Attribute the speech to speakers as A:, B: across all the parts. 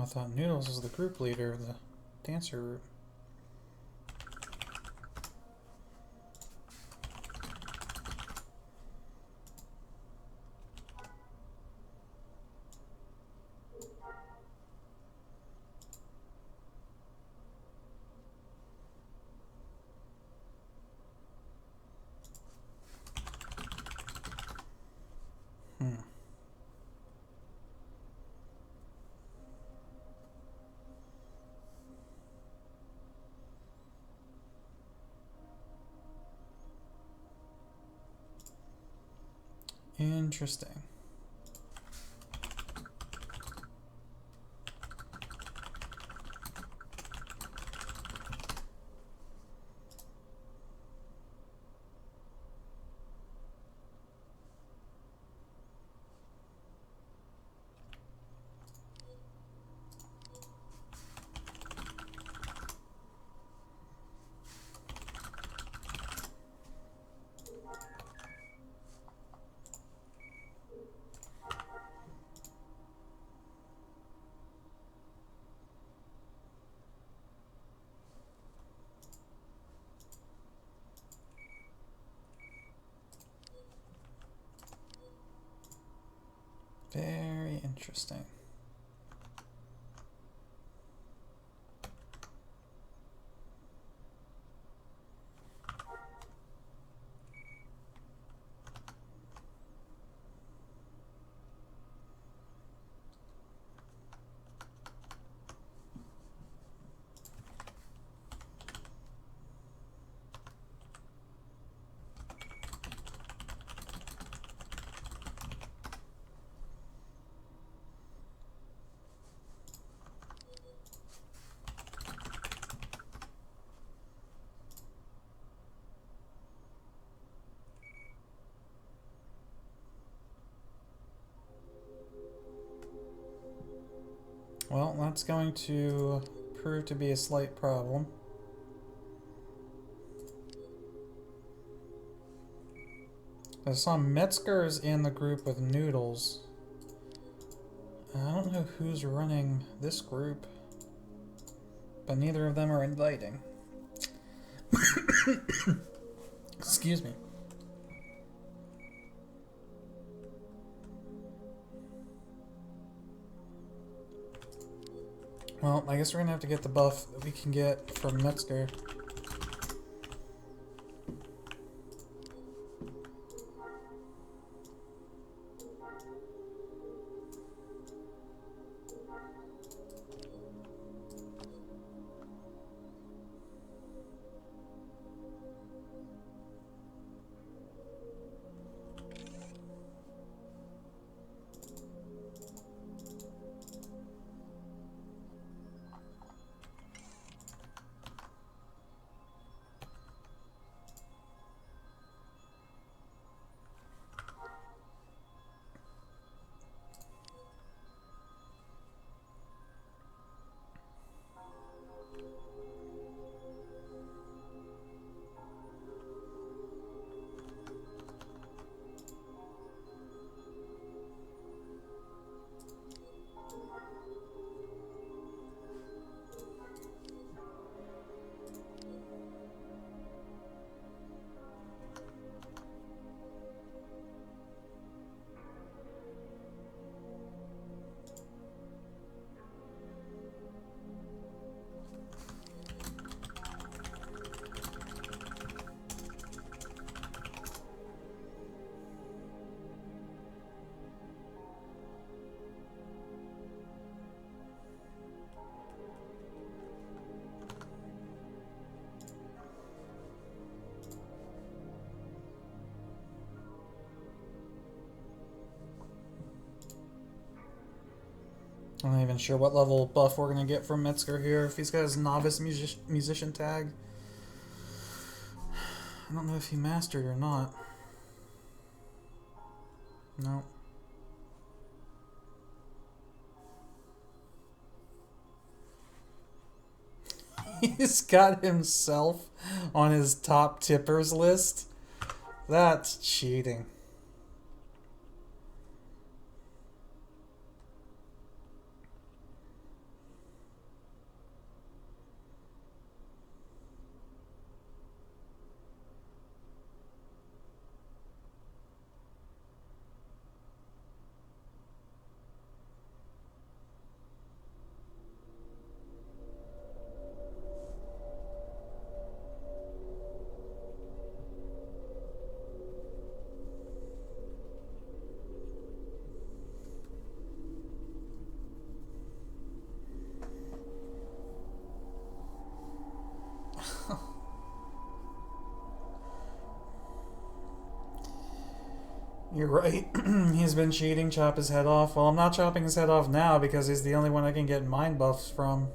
A: I thought Noodles was the group leader of the dancer group. Interesting. Very interesting. Well, that's going to prove to be a slight problem. I saw Metzger's in the group with Noodles. I don't know who's running this group, but neither of them are inviting. Excuse me. Well, I guess we're gonna have to get the buff that we can get from Metzger. I'm not even sure what level buff we're going to get from Metzger here. If he's got his novice musician tag. I don't know if he mastered or not. No. He's got himself on his top tippers list. That's cheating. You're right. He's been cheating, chop his head off. Well, I'm not chopping his head off now because he's the only one I can get mind buffs from.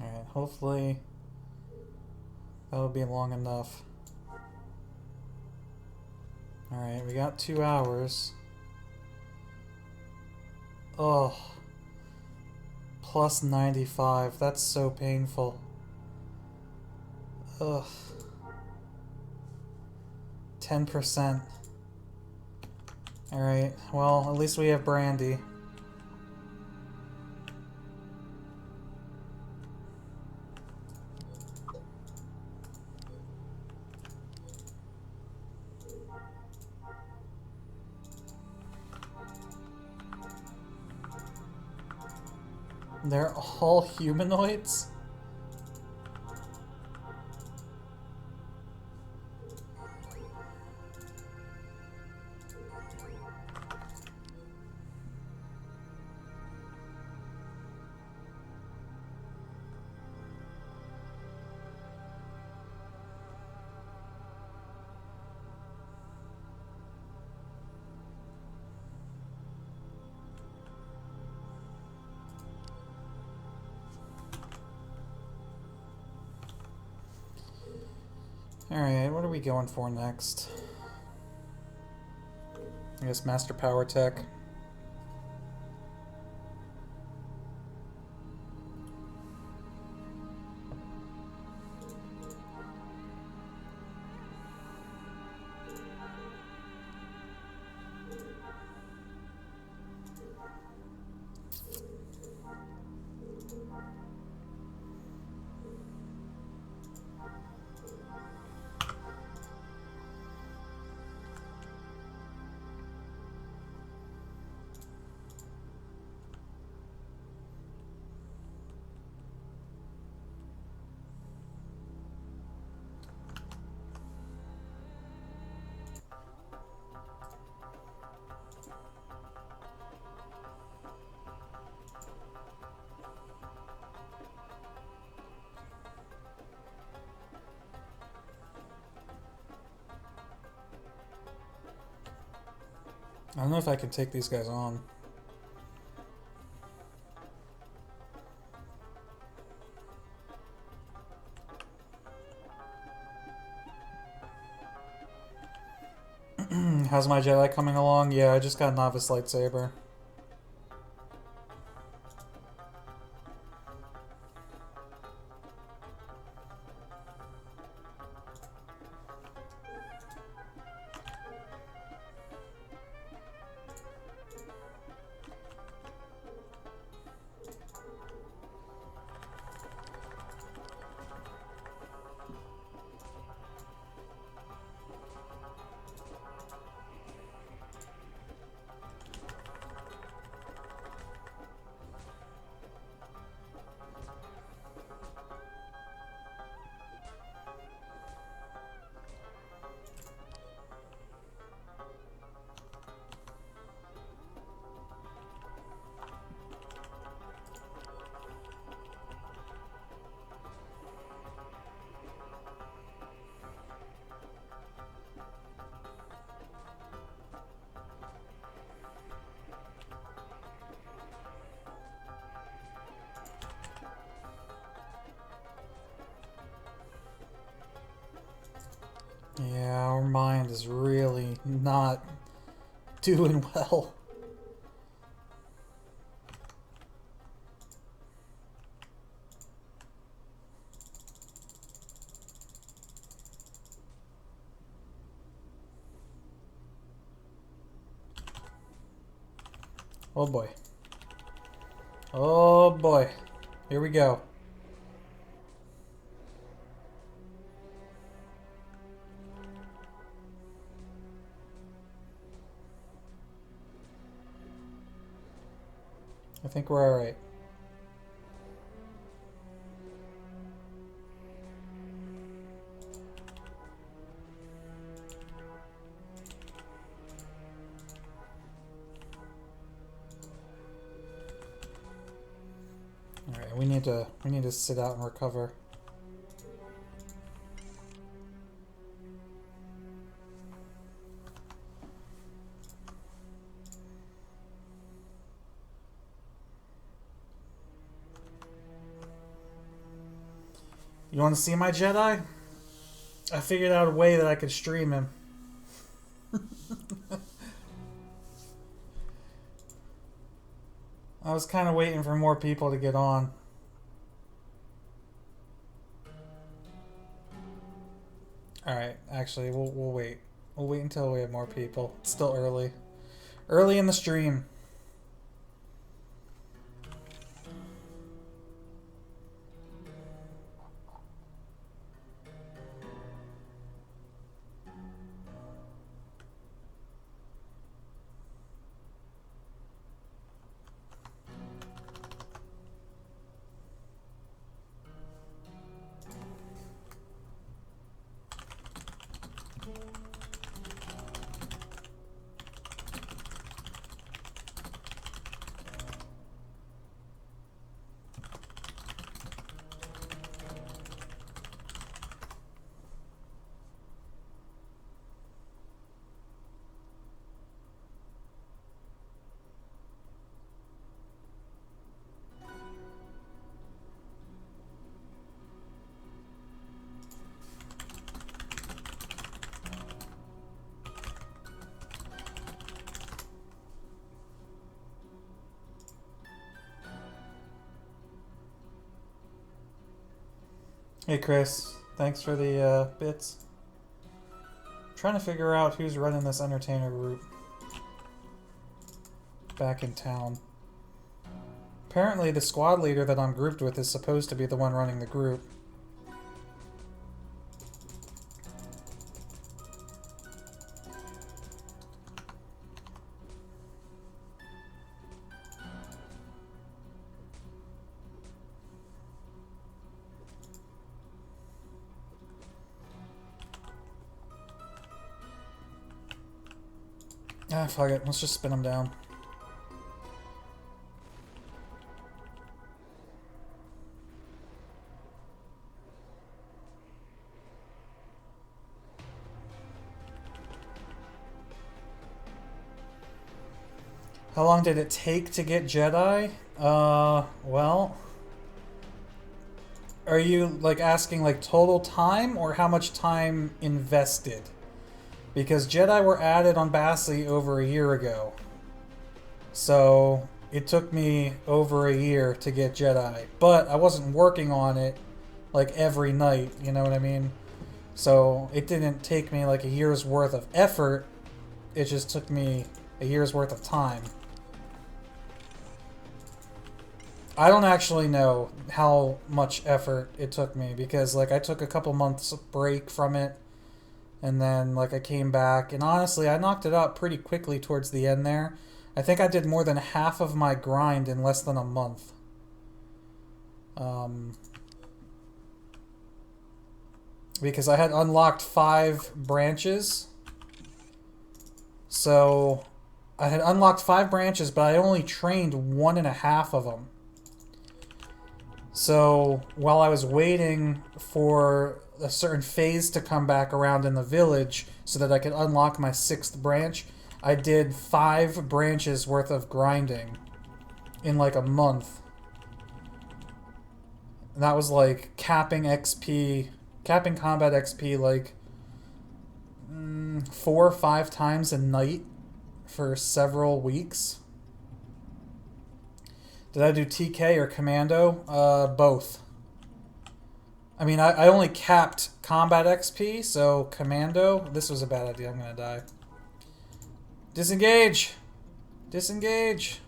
A: Alright, hopefully that'll be long enough. Alright, we got 2 hours. Oh, plus 95. That's so painful. Ugh. 10%. Alright, well, at least we have brandy. They're all humanoids? Alright, what are we going for next? I guess Master Power Tech. I don't know if I can take these guys on. How's my Jedi coming along? Yeah, I just got Novice Lightsaber. Yeah, our mind is really not doing well. Oh boy. Oh boy. Here we go. I think we're alright. Alright, we need to sit out and recover. You want to see my Jedi? I figured out a way that I could stream him. I was kind of waiting for more people to get on. Alright, actually, we'll wait. We'll wait until we have more people. It's still early. Early in the stream. Hey Chris, thanks for the bits. I'm trying to figure out who's running this entertainer group back in town. Apparently the squad leader that I'm grouped with is supposed to be the one running the group. Ah, fuck it. Let's just spin them down. How long did it take to get Jedi? Well... Are you, like, asking, like, total time, or how much time invested? Because Jedi were added on Bassi over a year ago. So, it took me over a year to get Jedi. But I wasn't working on it, like, every night, you know what I mean? So, it didn't take me, like, a year's worth of effort. It just took me a year's worth of time. I don't actually know how much effort it took me, because, like, I took a couple months break from it. And then, like, I came back, and honestly, I knocked it out pretty quickly towards the end there. I think I did more than half of my grind in less than a month. Because I had unlocked 5 branches. So, I had unlocked 5 branches, but I only trained 1.5 of them. So, while I was waiting for a certain phase to come back around in the village so that I could unlock my 6th branch, I did 5 branches worth of grinding in like a month. And that was like capping XP, capping combat XP like 4 or 5 times a night for several weeks. Did I do TK or Commando? Both. I mean, I only capped combat XP, so Commando... This was a bad idea. I'm gonna die. Disengage! Disengage!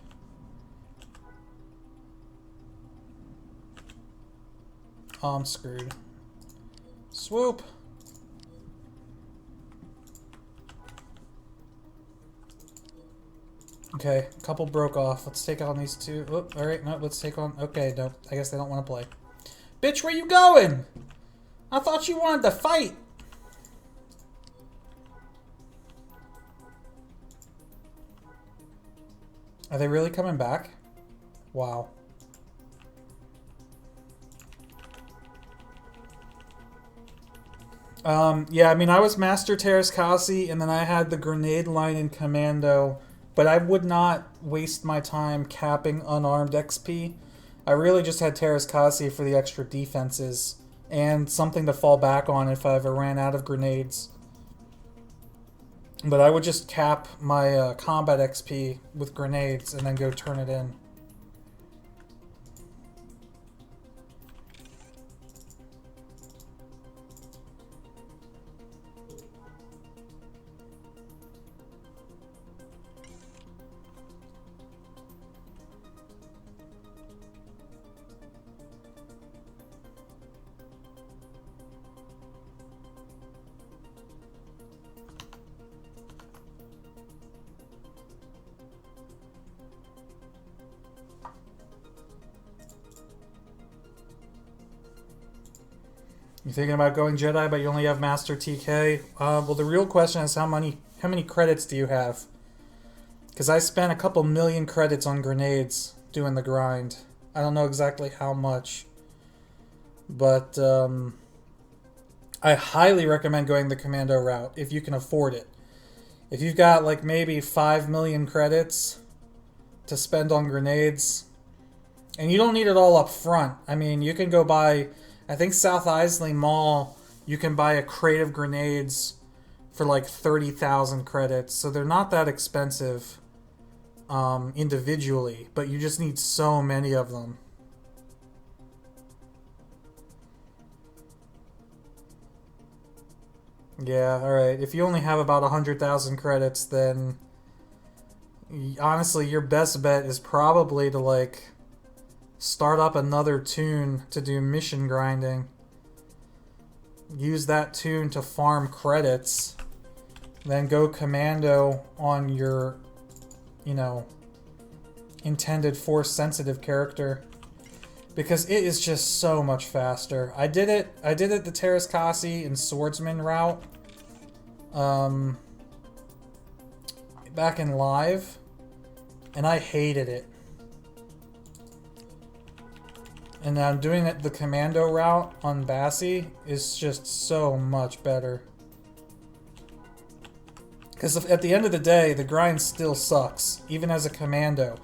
A: Oh, I'm screwed. Swoop! Okay, a couple broke off. Let's take on these two. Oh, alright, no, let's take on... Okay, no, I guess they don't want to play. Bitch, where you going? I thought you wanted to fight. Are they really coming back? Wow. Yeah, I mean, I was Master Terrascasi, and then I had the grenade line in Commando, but I would not waste my time capping unarmed XP. I really just had Terrascasi for the extra defenses, and something to fall back on if I ever ran out of grenades. But I would just cap my combat XP with grenades, and then go turn it in. You're thinking about going Jedi, but you only have Master TK? Well, the real question is how many credits do you have? Because I spent a couple million credits on grenades doing the grind. I don't know exactly how much. But I highly recommend going the Commando route if you can afford it. If you've got like maybe 5 million credits to spend on grenades, and you don't need it all up front. I mean, you can go buy... I think South Isley Mall, you can buy a crate of grenades for like 30,000 credits. So they're not that expensive individually, but you just need so many of them. Yeah, alright. If you only have about 100,000 credits, then honestly, your best bet is probably to like... start up another tune to do mission grinding. Use that tune to farm credits. Then go Commando on your, you know, intended force-sensitive character. Because it is just so much faster. I did it the Terrascasi and Swordsman route. Back in live. And I hated it. And I'm doing it the Commando route on Bassi is just so much better. Because at the end of the day, the grind still sucks, even as a Commando.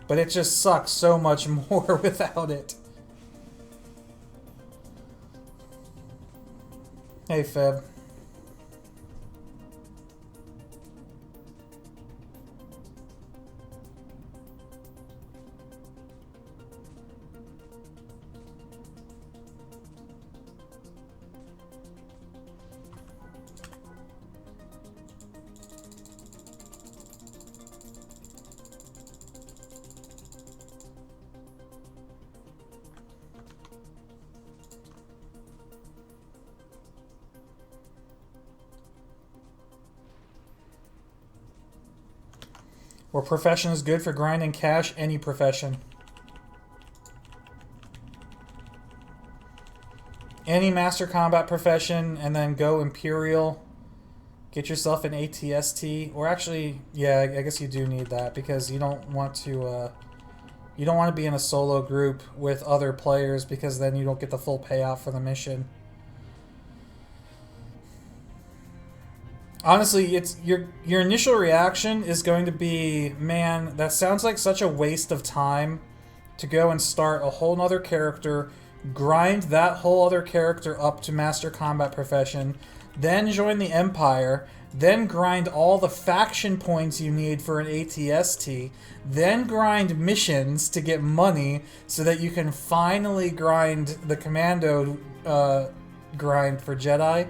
A: But it just sucks so much more without it. Hey, Feb. Where profession is good for grinding cash, any profession. Any Master Combat profession, and then go Imperial. Get yourself an ATST. Or actually, yeah, I guess you do need that, because you don't want to... you don't want to be in a solo group with other players, because then you don't get the full payout for the mission. Honestly, it's your initial reaction is going to be, man, that sounds like such a waste of time to go and start a whole nother character, grind that whole other character up to Master Combat Profession, then join the Empire, then grind all the faction points you need for an ATST, then grind missions to get money so that you can finally grind the Commando grind for Jedi.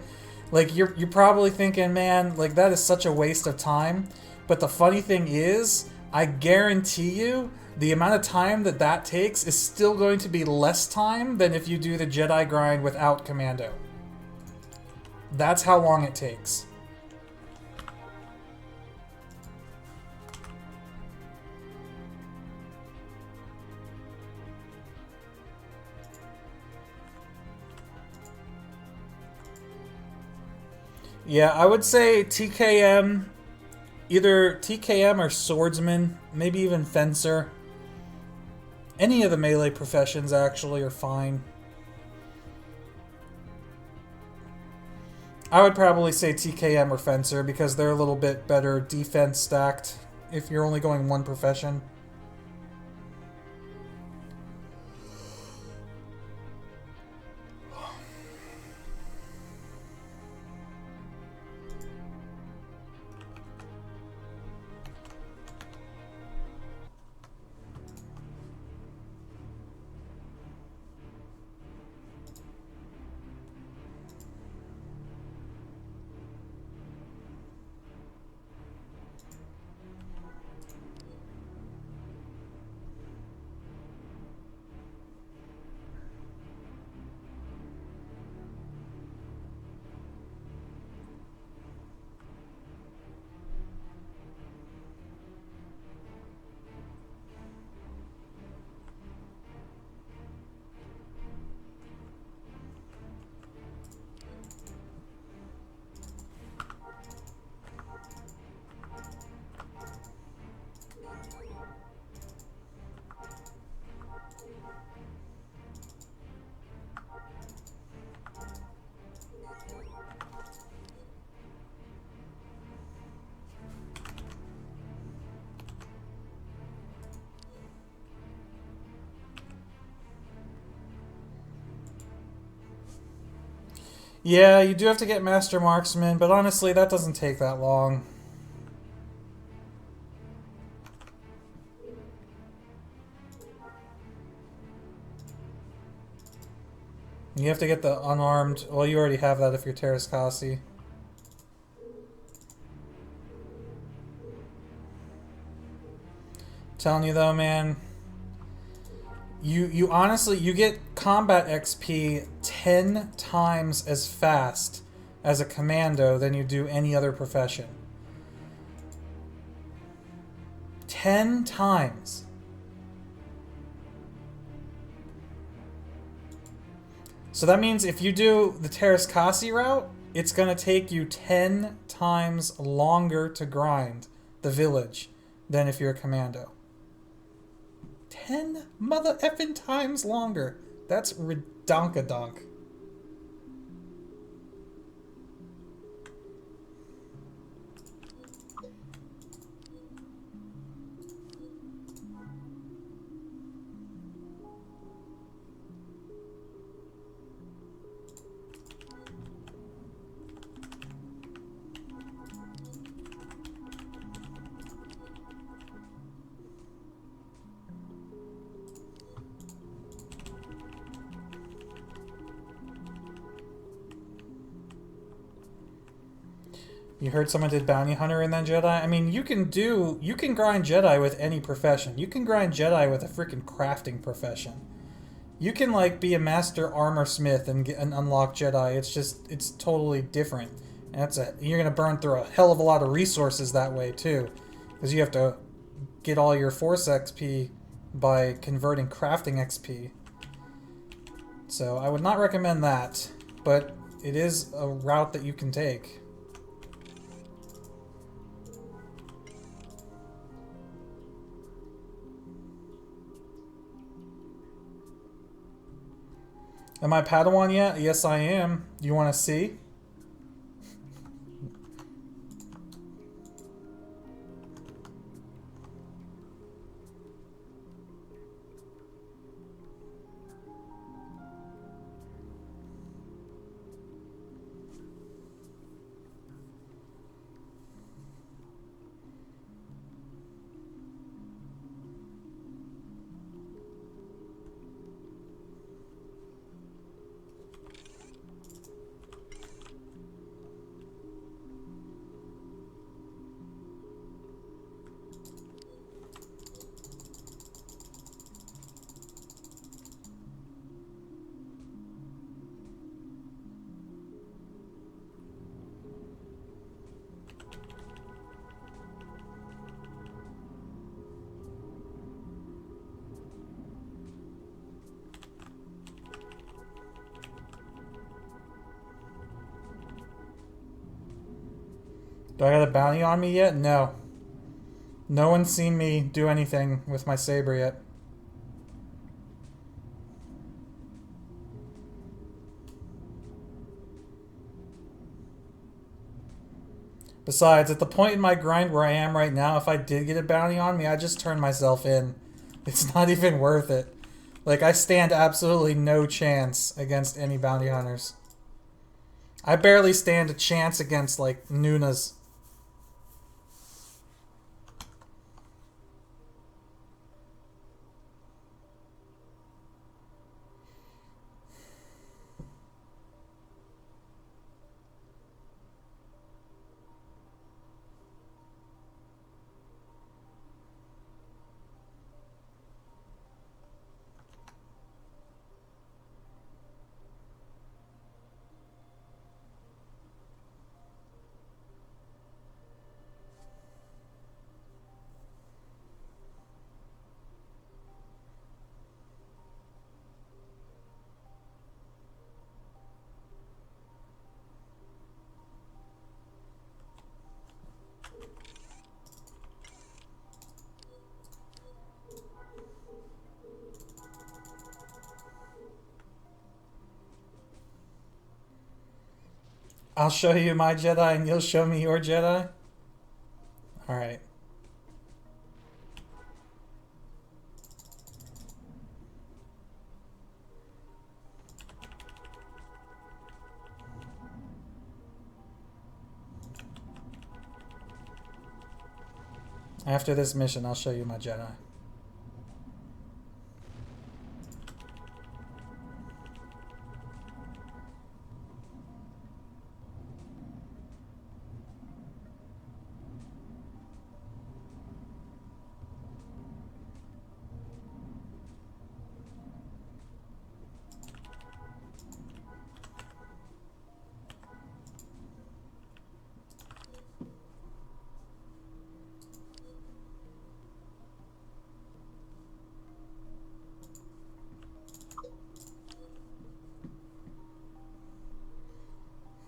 A: Like, you're probably thinking, man, like, that is such a waste of time. But the funny thing is, I guarantee you, the amount of time that that takes is still going to be less time than if you do the Jedi grind without Commando. That's how long it takes. Yeah, I would say TKM, either TKM or swordsman, maybe even fencer. Any of the melee professions actually are fine. I would probably say TKM or fencer because they're a little bit better defense stacked if you're only going one profession. Yeah, you do have to get Master Marksman, but honestly, that doesn't take that long. You have to get the unarmed... Well, you already have that if you're Terraskasi. Telling you though, man... You honestly, you get combat XP 10 times as fast as a commando than you do any other profession. 10 times. So that means if you do the Terraskasi route, it's going to take you 10 times longer to grind the village than if you're a commando. 10 mother effing times longer. That's redonkadonk. You heard someone did Bounty Hunter and then Jedi? I mean, you can grind Jedi with any profession. You can grind Jedi with a freaking crafting profession. You can, like, be a master armor smith and unlock Jedi. It's totally different. And you're going to burn through a hell of a lot of resources that way, too. Because you have to get all your Force XP by converting crafting XP. So I would not recommend that, but it is a route that you can take. Am I Padawan yet? Yes, I am. Do you want to see? Do I got a bounty on me yet? No. No one's seen me do anything with my saber yet. Besides, at the point in my grind where I am right now, if I did get a bounty on me, I'd just turn myself in. It's not even worth it. Like, I stand absolutely no chance against any bounty hunters. I barely stand a chance against, like, Nunas. I'll show you my Jedi and you'll show me your Jedi? Alright. After this mission, I'll show you my Jedi.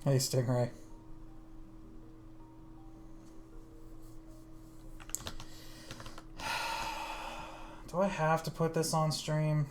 A: Hey, Stingray. Do I have to put this on stream?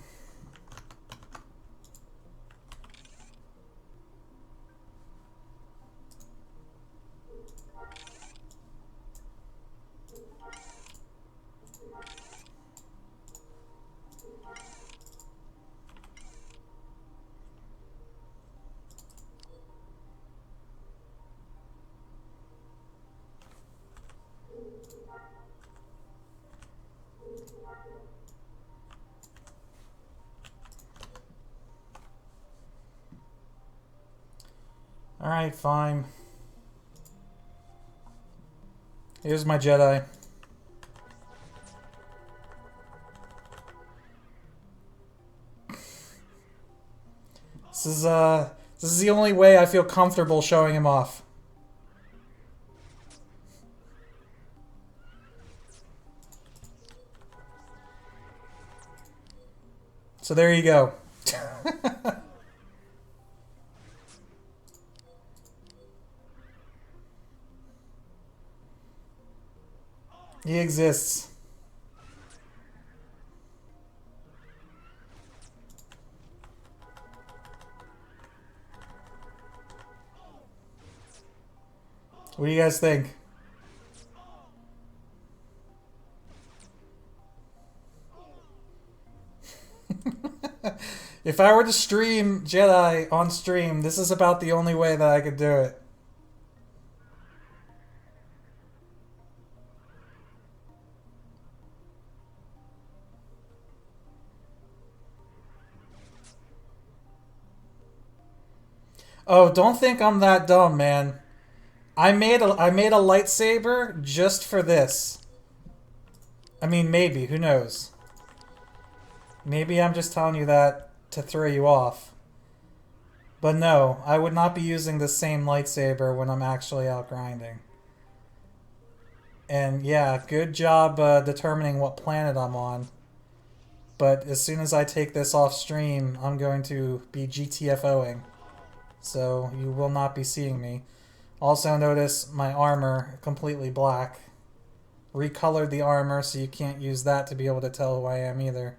A: Alright, fine. Here's my Jedi. This is the only way I feel comfortable showing him off. So there you go. He exists. What do you guys think? If I were to stream Jedi on stream, this is about the only way that I could do it. Oh, don't think I'm that dumb, man. I made a lightsaber just for this. I mean, maybe, who knows? Maybe I'm just telling you that to throw you off. But no, I would not be using the same lightsaber when I'm actually out grinding. And yeah, good job determining what planet I'm on. But as soon as I take this off stream, I'm going to be GTFOing. So you will not be seeing me. Also notice my armor completely black. Recolored the armor so you can't use that to be able to tell who I am either.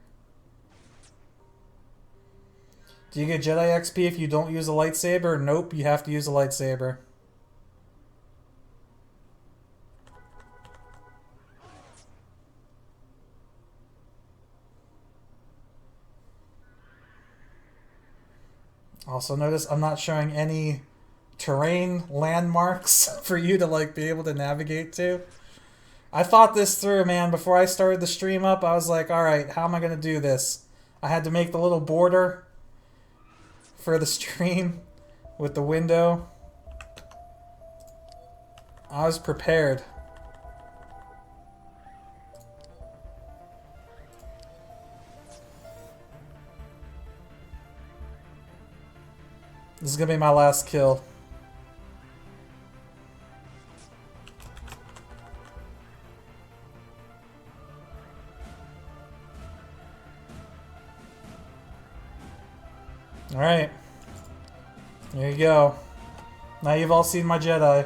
A: Do you get Jedi XP if you don't use a lightsaber? Nope, you have to use a lightsaber. Also notice I'm not showing any terrain landmarks for you to like be able to navigate to. I thought this through, man. Before I started the stream up, I was like, alright, how am I going to do this? I had to make the little border for the stream with the window. I was prepared. This is going to be my last kill. Alright. There you go. Now you've all seen my Jedi.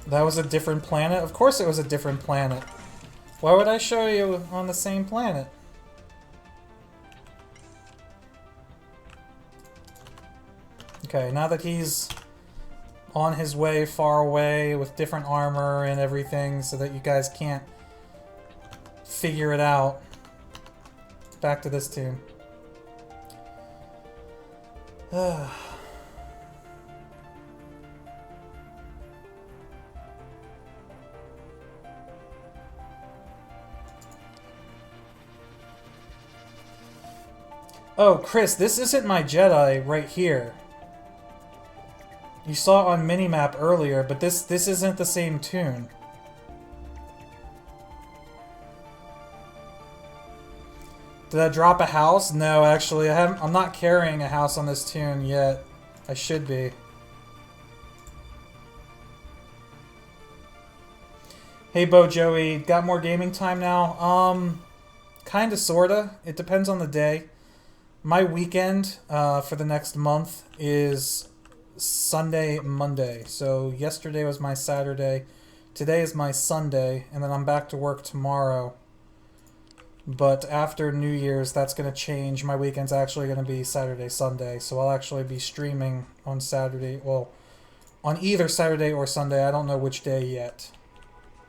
A: That was a different planet? Of course it was a different planet. Why would I show you on the same planet? Okay, now that he's on his way far away with different armor and everything so that you guys can't figure it out. Back to this tune. Oh, Chris, this isn't my Jedi right here. You saw it on minimap earlier, but this isn't the same tune. Did I drop a house? No, actually, I'm not carrying a house on this tune yet. I should be. Hey, Bo Joey, got more gaming time now? Kinda, sorta. It depends on the day. My weekend for the next month is Sunday, Monday. So yesterday was my Saturday. Today is my Sunday, and then I'm back to work tomorrow. But after New Year's, that's going to change. My weekend's actually going to be Saturday, Sunday. So I'll actually be streaming on Saturday. Well, on either Saturday or Sunday. I don't know which day yet.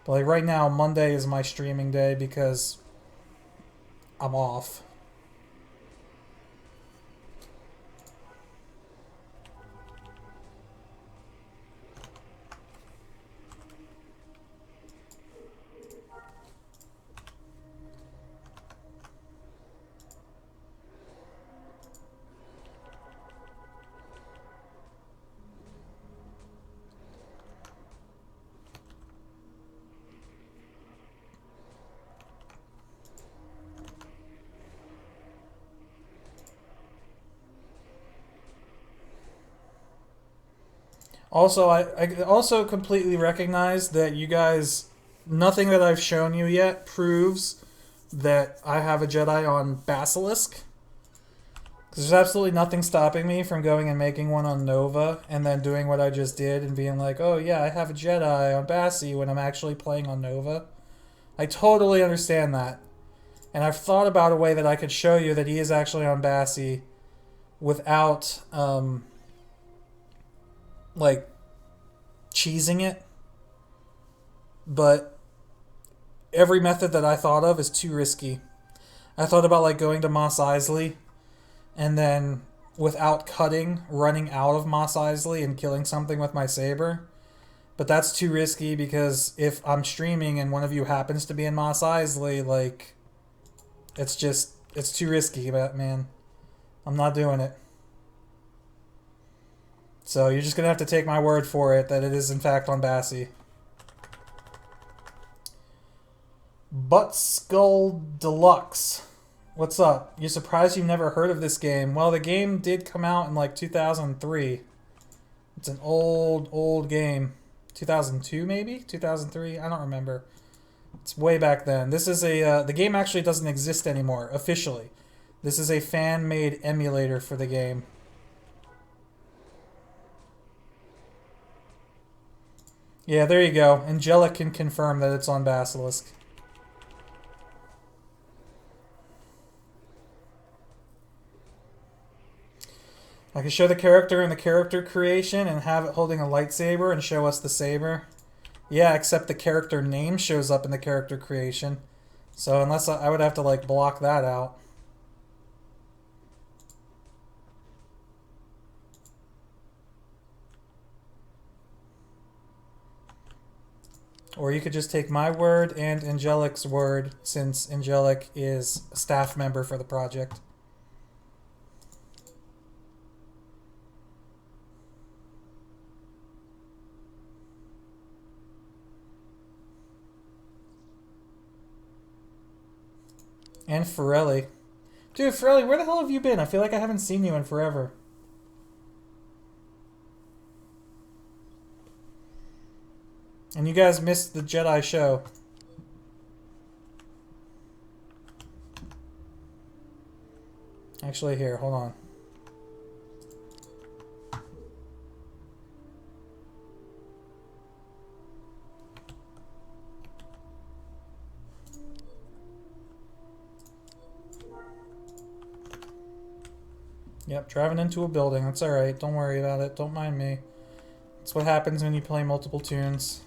A: But like right now, Monday is my streaming day because I'm off. Also, I also completely recognize that you guys, nothing that I've shown you yet proves that I have a Jedi on Basilisk. Because there's absolutely nothing stopping me from going and making one on Nova and then doing what I just did and being like, oh yeah, I have a Jedi on Bassi when I'm actually playing on Nova. I totally understand that. And I've thought about a way that I could show you that he is actually on Bassi without, like, cheesing it. But every method that I thought of is too risky. I thought about like going to Mos Eisley and then without cutting, running out of Mos Eisley and killing something with my saber. But that's too risky because if I'm streaming and one of you happens to be in Mos Eisley, like, it's too risky, man. I'm not doing it. So you're just going to have to take my word for it that it is in fact on Bassi. Butt Skull Deluxe. What's up? You're surprised you've never heard of this game? Well, the game did come out in like 2003. It's an old game. 2002 maybe? 2003? I don't remember. It's way back then. This is a the game actually doesn't exist anymore officially. This is a fan-made emulator for the game. Yeah, there you go. Angelic can confirm that it's on Basilisk. I can show the character in the character creation and have it holding a lightsaber and show us the saber. Yeah, except the character name shows up in the character creation. So unless I would have to like block that out. Or you could just take my word and Angelic's word, since Angelic is a staff member for the project. And Forelli. Dude, Forelli, where the hell have you been? I feel like I haven't seen you in forever. And you guys missed the Jedi show. Actually, here, hold on. Yep, driving into a building. That's alright. Don't worry about it. Don't mind me. That's what happens when you play multiple tunes.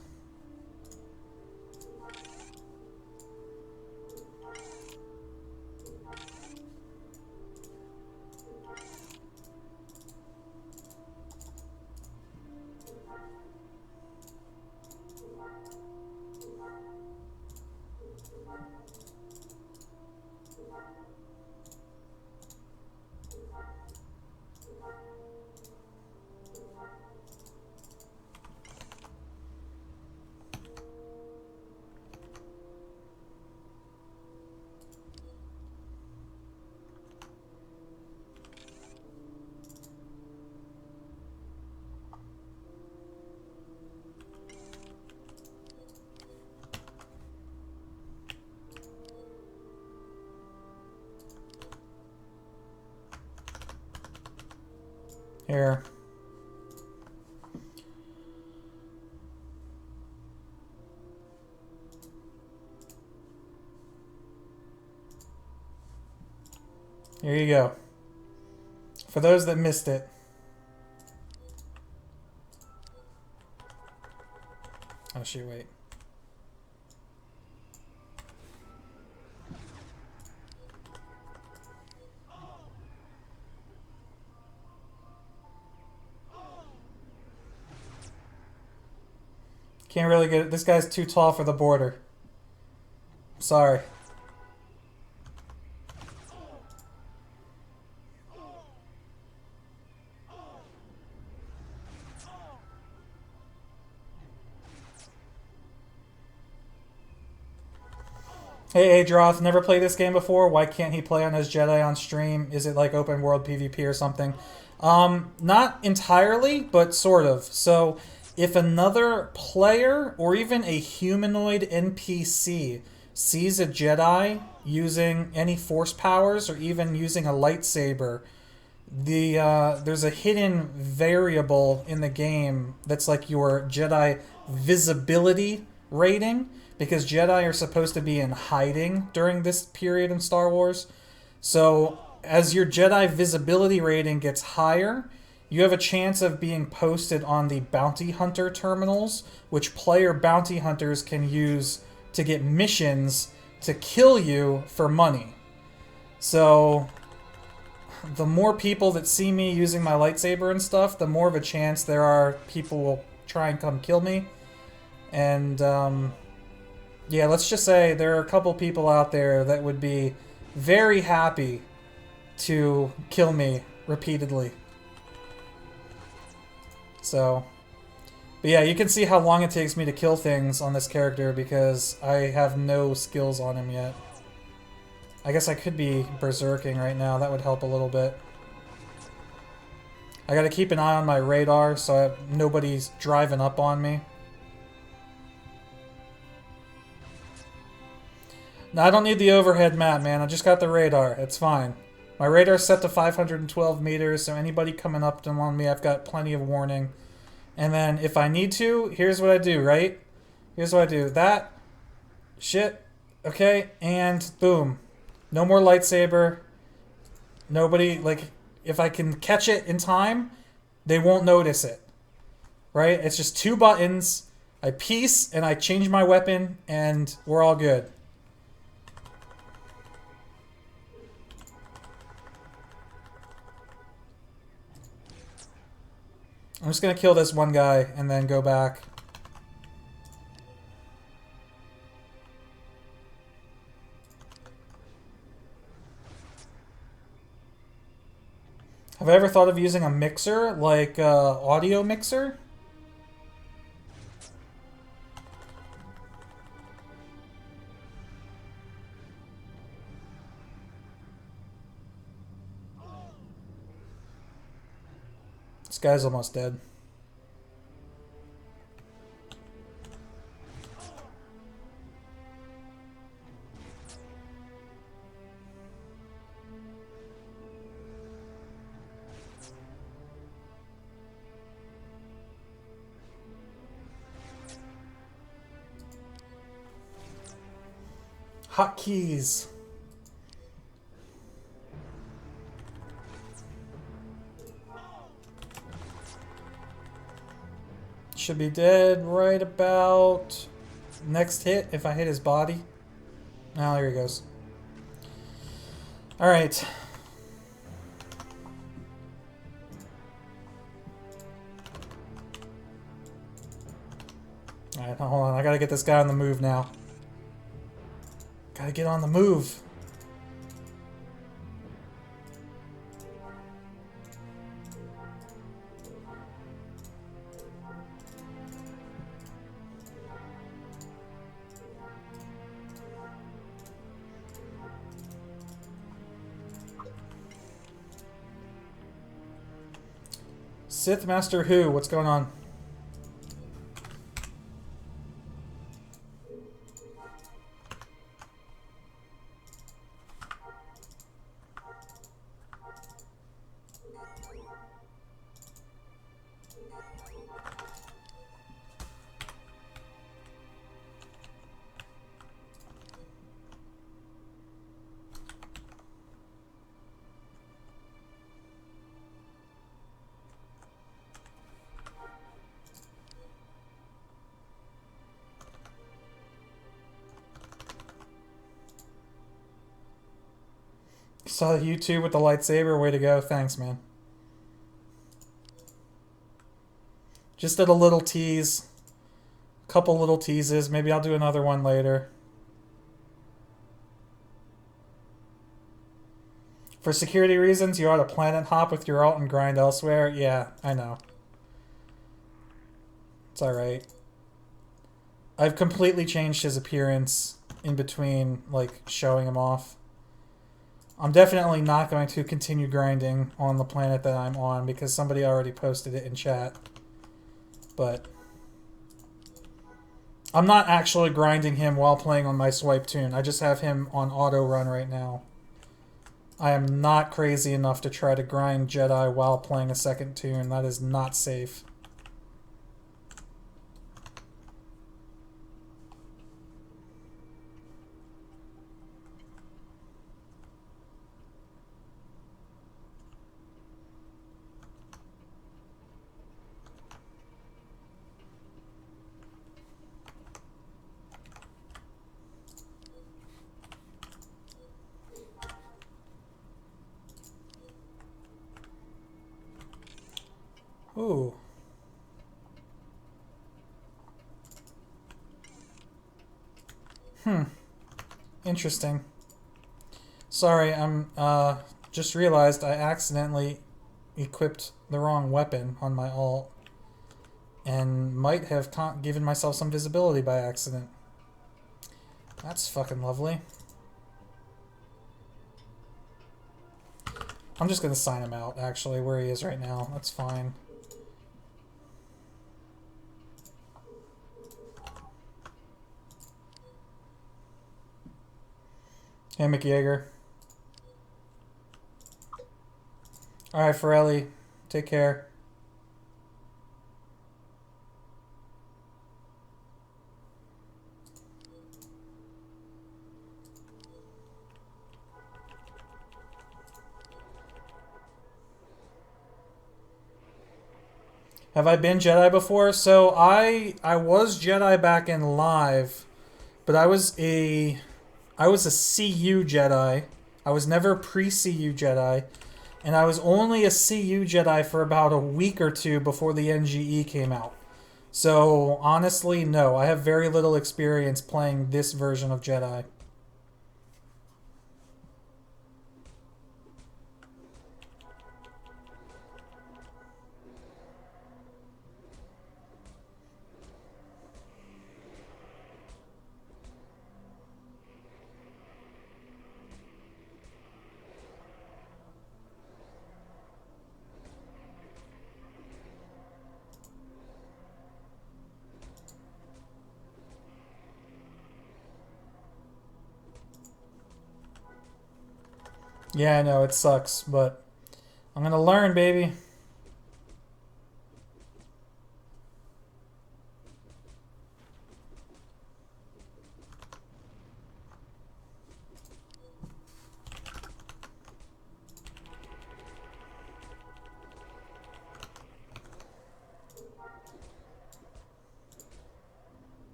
A: Here. Here you go. For those that missed it. Oh shoot, wait. Can't really get it. This guy's too tall for the border. Sorry. Hey, Adroth, never played this game before. Why can't he play on his Jedi on stream? Is it like open world PvP or something? Not entirely, but sort of. So, if another player or even a humanoid NPC sees a Jedi using any force powers or even using a lightsaber, there's a hidden variable in the game that's like your Jedi visibility rating, because Jedi are supposed to be in hiding during this period in Star Wars. So as your Jedi visibility rating gets higher, you have a chance of being posted on the bounty hunter terminals, which player bounty hunters can use to get missions to kill you for money. So the more people that see me using my lightsaber and stuff, the more of a chance there are people will try and come kill me. And yeah, let's just say there are a couple people out there that would be very happy to kill me repeatedly. So, but yeah, you can see how long it takes me to kill things on this character because I have no skills on him yet. I guess I could be berserking right now. That would help a little bit. I gotta keep an eye on my radar so nobody's driving up on me. No, I don't need the overhead map, man. I just got the radar. It's fine. My radar's set to 512 meters, so anybody coming up on me, I've got plenty of warning. And then if I need to, here's what I do, right? Here's what I do. That, shit, okay, and boom. No more lightsaber. Nobody, like, if I can catch it in time, they won't notice it. Right? It's just 2 buttons. I piece and I change my weapon and we're all good. I'm just gonna kill this one guy and then go back. Have I ever thought of using a mixer, like audio mixer? This guy's almost dead. Hotkeys. Should be dead right about next hit if I hit his body. Oh, there he goes. Alright. Alright, hold on. I gotta get this guy on the move now. Gotta get on the move. Sith Master who? What's going on? Saw YouTube with the lightsaber. Way to go. Thanks, man. Just did a little tease. A couple little teases. Maybe I'll do another one later. For security reasons, you ought to planet hop with your alt and grind elsewhere. Yeah, I know. It's alright. I've completely changed his appearance in between, like, showing him off. I'm definitely not going to continue grinding on the planet that I'm on because somebody already posted it in chat. But I'm not actually grinding him while playing on my swipe tune. I just have him on auto run right now. I am not crazy enough to try to grind Jedi while playing a second tune. That is not safe. Ooh. Interesting. Sorry, I'm just realized I accidentally equipped the wrong weapon on my alt and might have given myself some visibility by accident. That's fucking lovely. I'm just gonna sign him out, actually, where he is right now. That's fine. Hey, McYeager. Alright, Forelli. Take care. Have I been Jedi before? So I was Jedi back in live, but I was a CU Jedi. I was never pre-CU Jedi, and I was only a CU Jedi for about a week or two before the NGE came out. So honestly, no, I have very little experience playing this version of Jedi. Yeah, I know, it sucks, but I'm gonna learn, baby.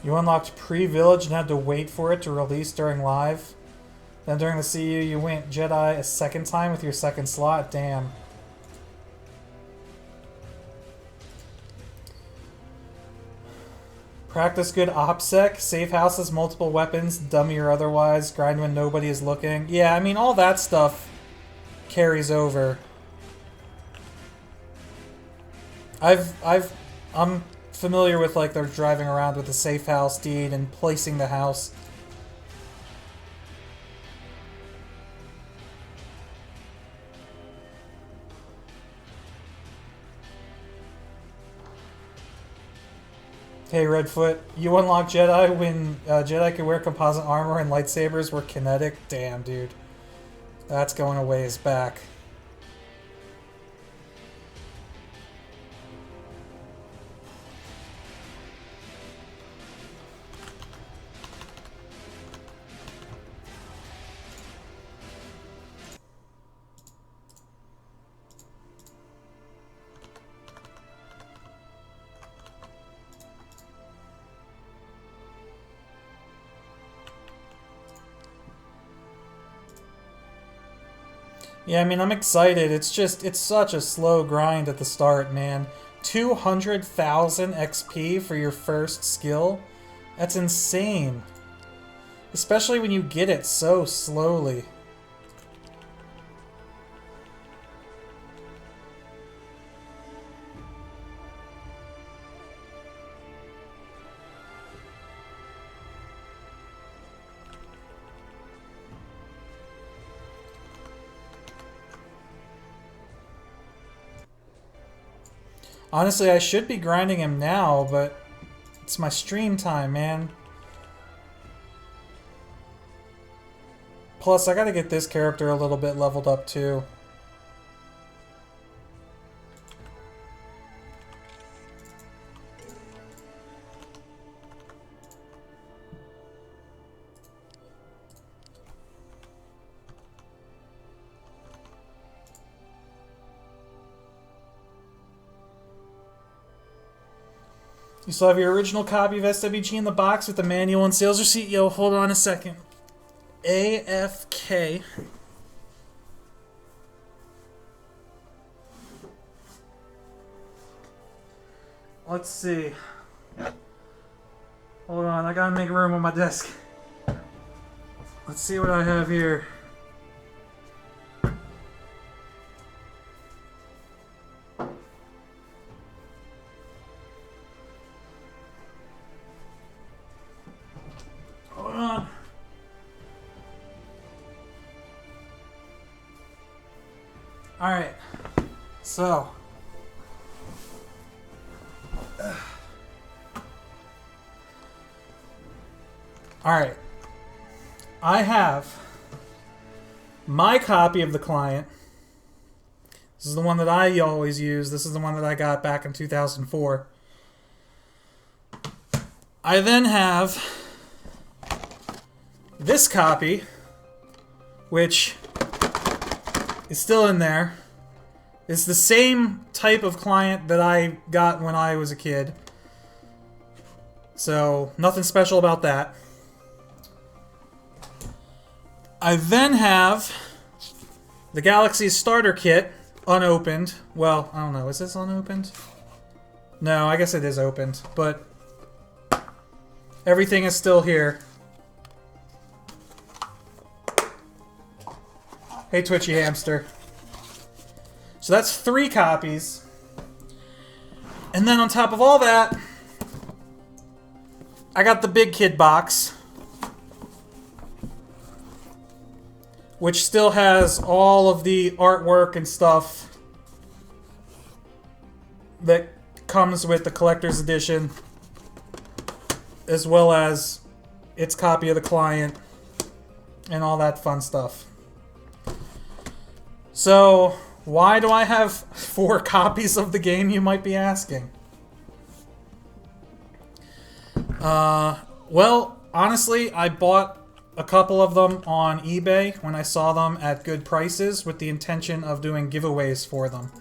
A: You unlocked pre-village and had to wait for it to release during live. Then during the CU, you went Jedi a second time with your second slot. Damn. Practice good OPSEC, safe houses, multiple weapons, dummy or otherwise, grind when nobody is looking. Yeah, I mean, all that stuff carries over. I'm familiar with, like, they're driving around with the safe house deed and placing the house. Hey, Redfoot, you unlock Jedi when Jedi could wear composite armor and lightsabers were kinetic? Damn, dude. That's going a ways back. Yeah, I mean, I'm excited. It's such a slow grind at the start, man. 200,000 XP for your first skill? That's insane. Especially when you get it so slowly. Honestly, I should be grinding him now, but it's my stream time, man. Plus, I gotta get this character a little bit leveled up, too. You still have your original copy of SWG in the box with the manual and sales receipt? Yo, hold on a second. AFK. Let's see. Hold on, I gotta make room on my desk. Let's see what I have here. Hold on. Alright. So. Alright. I have my copy of the client. This is the one that I always use. This is the one that I got back in 2004. I then have this copy, which is still in there. It's the same type of client that I got when I was a kid. So, nothing special about that. I then have the Galaxy Starter Kit, unopened. Well, I don't know, is this unopened? No, I guess it is opened, but everything is still here. Hey, Twitchy Hamster. So that's 3 copies. And then on top of all that, I got the Big Kid box, which still has all of the artwork and stuff that comes with the collector's edition, as well as its copy of the client and all that fun stuff. So, why do I have 4 copies of the game, you might be asking? Well, honestly, I bought a couple of them on eBay when I saw them at good prices with the intention of doing giveaways for them.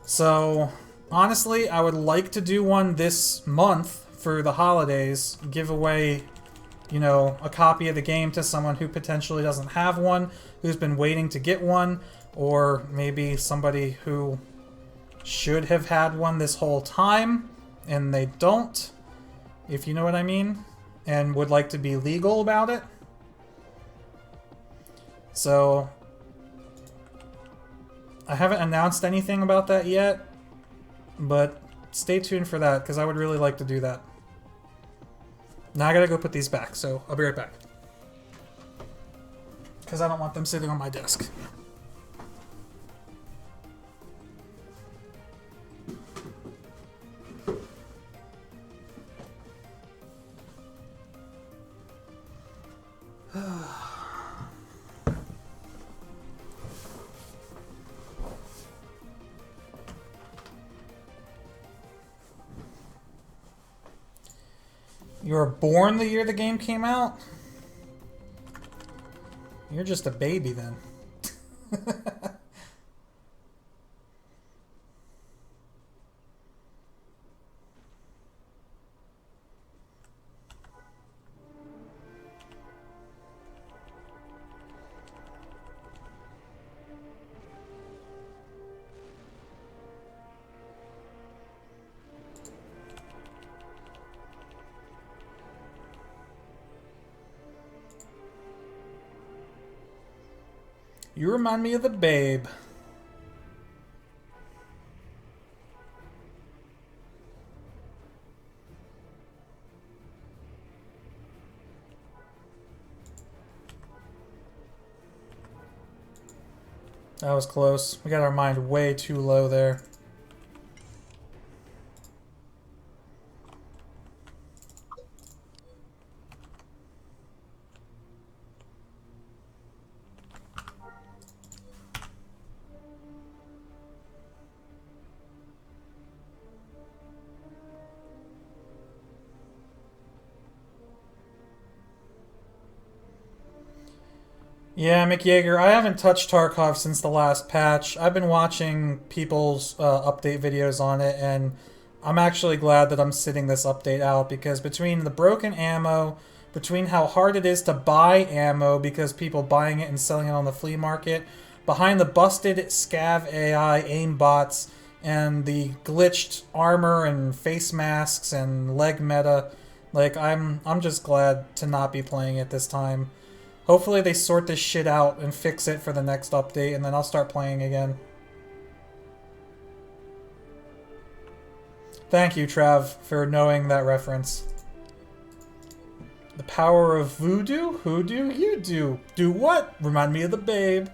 A: So, honestly, I would like to do one this month for the holidays, give away, you know, a copy of the game to someone who potentially doesn't have one, who's been waiting to get one, or maybe somebody who should have had one this whole time and they don't, if you know what I mean, and would like to be legal about it. So, I haven't announced anything about that yet, but stay tuned for that, because I would really like to do that. Now I gotta go put these back, so I'll be right back. Because I don't want them sitting on my desk. You were born the year the game came out? You're just a baby then. You remind me of the babe. That was close. We got our mind way too low there. Yeah, Mick Yeager, I haven't touched Tarkov since the last patch. I've been watching people's update videos on it, and I'm actually glad that I'm sitting this update out, because between the broken ammo, between how hard it is to buy ammo because people buying it and selling it on the flea market, behind the busted scav AI aim bots, and the glitched armor and face masks and leg meta, like I'm just glad to not be playing it this time. Hopefully they sort this shit out and fix it for the next update, and then I'll start playing again. Thank you, Trav, for knowing that reference. The power of voodoo? Who do you do? Do what? Remind me of the babe.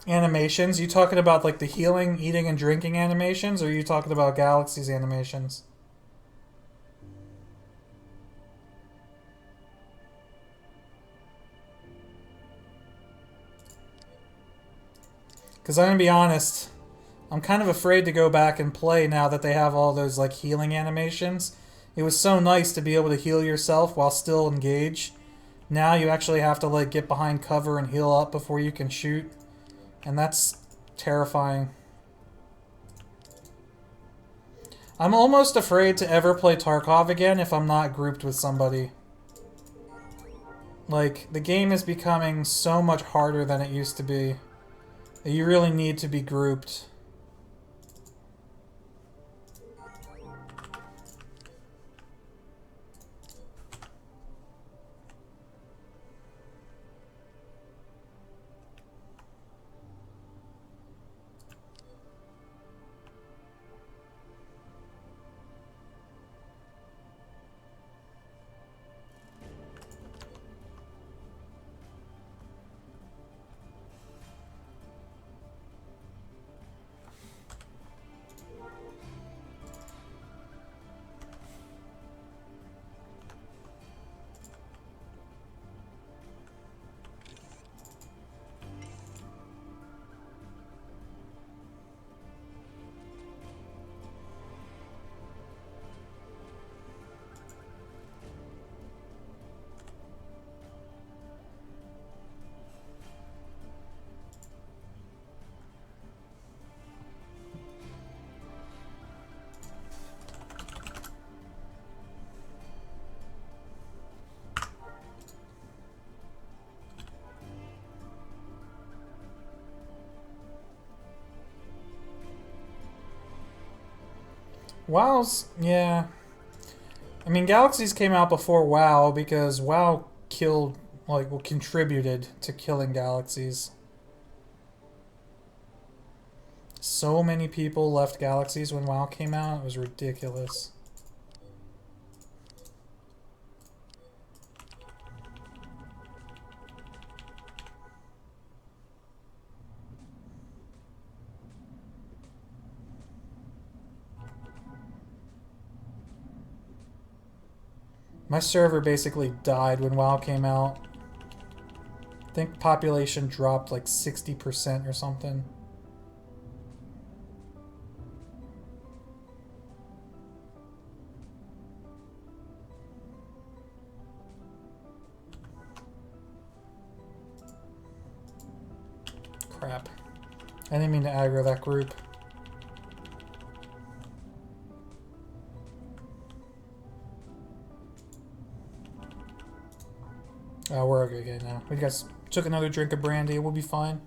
A: Animations? You talking about like the healing, eating, and drinking animations, or are you talking about Galaxy's animations? Because I'm gonna be honest, I'm kind of afraid to go back and play now that they have all those like healing animations. It was so nice to be able to heal yourself while still engaged. Now you actually have to like get behind cover and heal up before you can shoot. And that's terrifying. I'm almost afraid to ever play Tarkov again if I'm not grouped with somebody. Like, the game is becoming so much harder than it used to be. You really need to be grouped. WoW's, yeah. I mean, Galaxies came out before WoW because WoW killed, like, well, contributed to killing Galaxies. So many people left Galaxies when WoW came out, it was ridiculous. My server basically died when WoW came out. I think population dropped like 60% or something. Crap. I didn't mean to aggro that group. Oh, we're okay now. We guys took another drink of brandy. We'll be fine.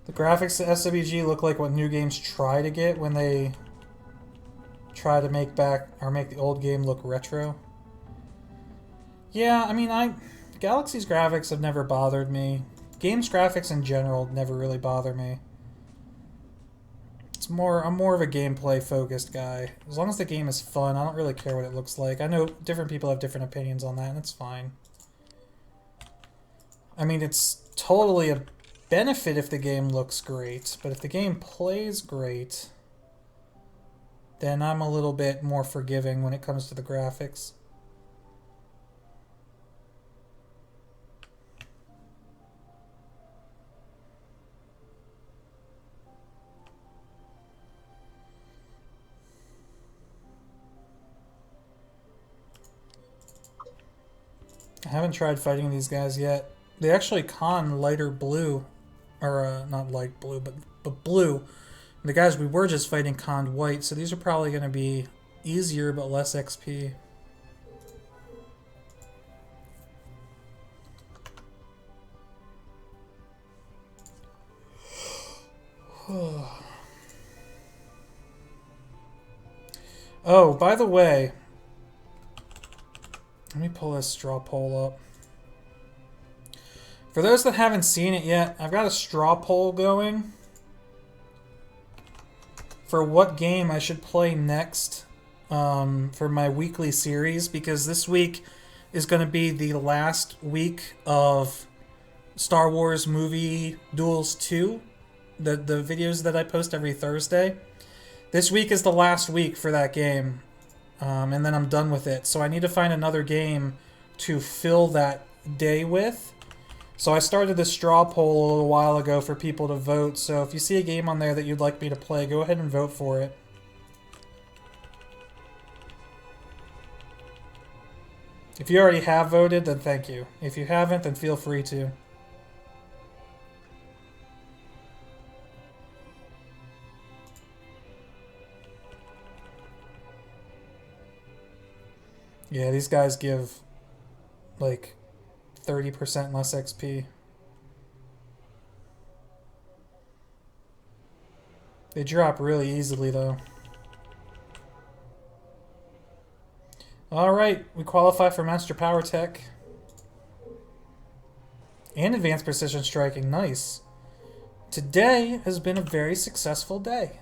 A: The graphics to SWG look like what new games try to get when they try to make the old game look retro. Yeah, I mean, Galaxy's graphics have never bothered me. Games graphics in general never really bother me. I'm more of a gameplay focused guy. As long as the game is fun, I don't really care what it looks like. I know different people have different opinions on that, and it's fine. I mean, it's totally a benefit if the game looks great, but if the game plays great, then I'm a little bit more forgiving when it comes to the graphics. I haven't tried fighting these guys yet. They actually con lighter blue, or not light blue, but blue. The guys we were just fighting conned white, so these are probably going to be easier but less XP. Oh, by the way, let me pull this straw poll up. For those that haven't seen it yet, I've got a straw poll going for what game I should play next for my weekly series, because this week is going to be the last week of Star Wars Movie Duels 2, the videos that I post every Thursday. This week is the last week for that game, and then I'm done with it. So I need to find another game to fill that day with. So I started this straw poll a little while ago for people to vote. So if you see a game on there that you'd like me to play, go ahead and vote for it. If you already have voted, then thank you. If you haven't, then feel free to. Yeah, these guys give like 30% less XP. They drop really easily though. Alright, we qualify for Master Power Tech. And Advanced Precision Striking, nice. Today has been a very successful day.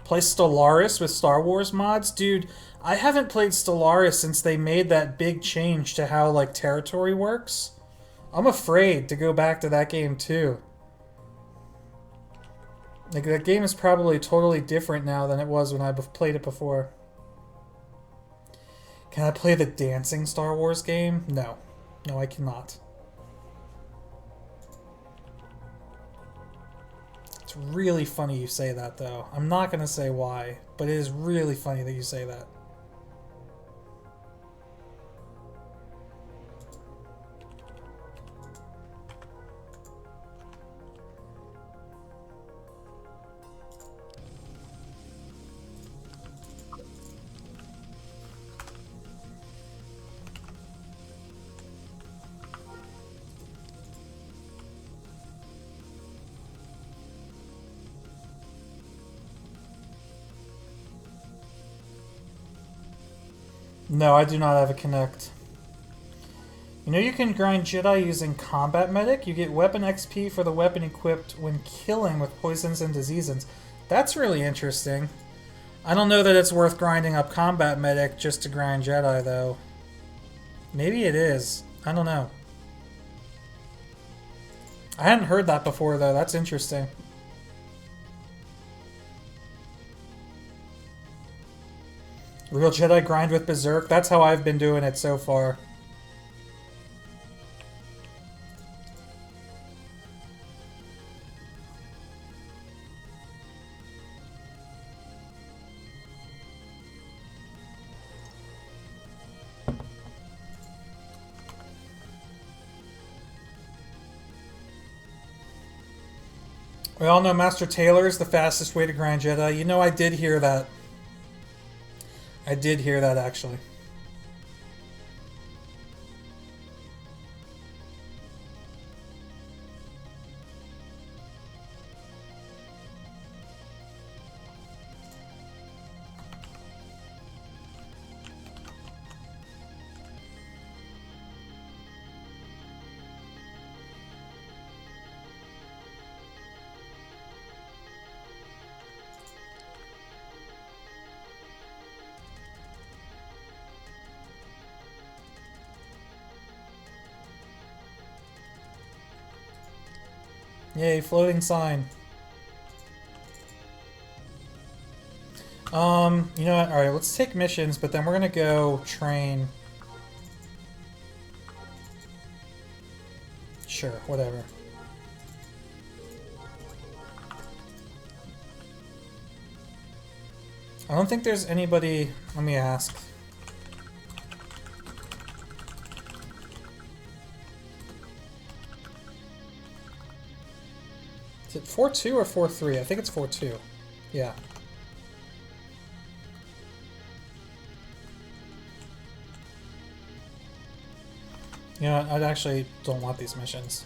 A: Play Stellaris with Star Wars mods? Dude, I haven't played Stellaris since they made that big change to how, like, territory works. I'm afraid to go back to that game, too. Like, that game is probably totally different now than it was when I played it before. Can I play the dancing Star Wars game? No. No, I cannot. It's really funny you say that, though. I'm not going to say why, but it is really funny that you say that. No, I do not have a Kinect. You know you can grind Jedi using Combat Medic? You get weapon XP for the weapon equipped when killing with poisons and diseases. That's really interesting. I don't know that it's worth grinding up Combat Medic just to grind Jedi, though. Maybe it is. I don't know. I hadn't heard that before, though. That's interesting. Real Jedi grind with Berserk. That's how I've been doing it so far. We all know Master Taylor is the fastest way to grind Jedi. You know, I did hear that. I did hear that, actually. Yay, floating sign. You know what? Alright, let's take missions, but then we're gonna go train. Sure, whatever. I don't think there's anybody... Let me ask. Is it 4-2 or 4-3? I think it's 4-2. Yeah. You know, I actually don't want these missions.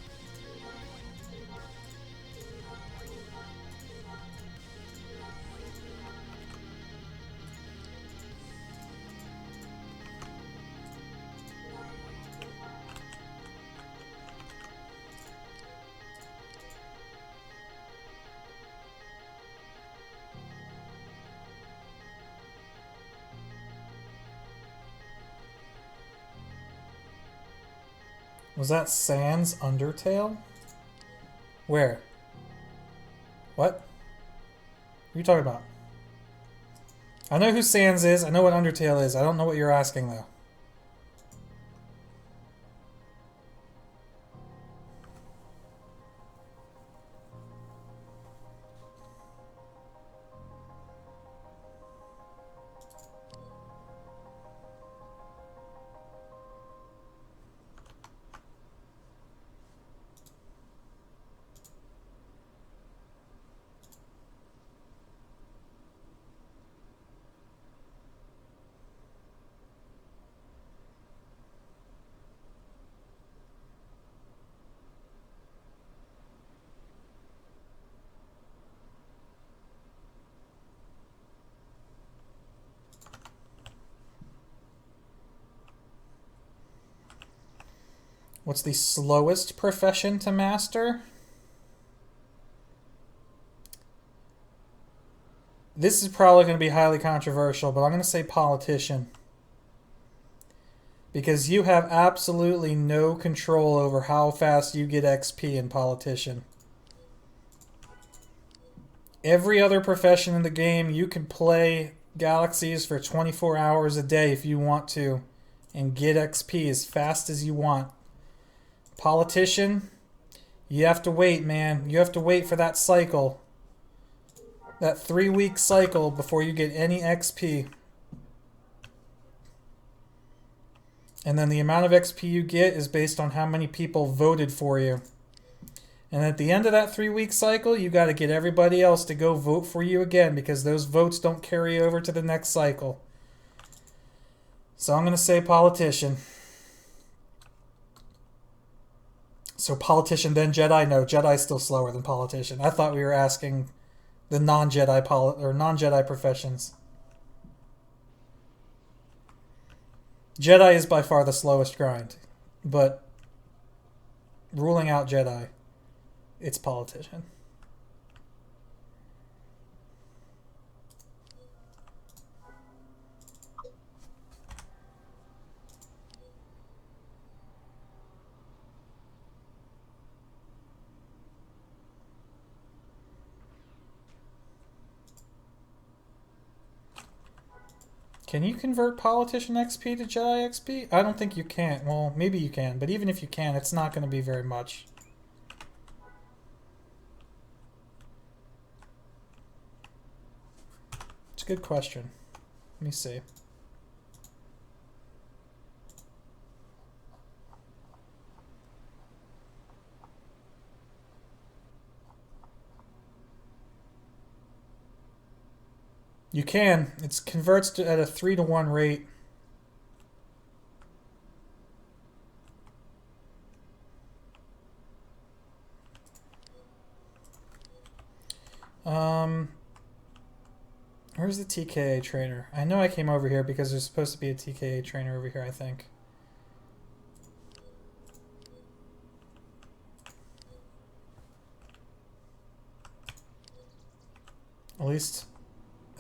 A: Was that Sans Undertale? Where? What? What are you talking about? I know who Sans is. I know what Undertale is. I don't know what you're asking, though. What's the slowest profession to master? This is probably going to be highly controversial, but I'm going to say politician. Because you have absolutely no control over how fast you get XP in politician. Every other profession in the game, you can play galaxies for 24 hours a day if you want to, and get XP as fast as you want. Politician, you have to wait, man. You have to wait for that cycle. That 3-week cycle before you get any XP. And then the amount of XP you get is based on how many people voted for you. And at the end of that 3-week cycle, you got to get everybody else to go vote for you again, because those votes don't carry over to the next cycle. So I'm going to say politician. So politician, then Jedi? No, Jedi's still slower than politician. I thought we were asking the non-Jedi professions. Jedi is by far the slowest grind, but ruling out Jedi, it's politician. Can you convert politician XP to Jedi XP? I don't think you can. Well, maybe you can, but even if you can, it's not going to be very much. It's a good question. Let me see. You can. It converts to at a 3-to-1 rate. Where's the TKA trainer? I know I came over here because there's supposed to be a TKA trainer over here, I think. At least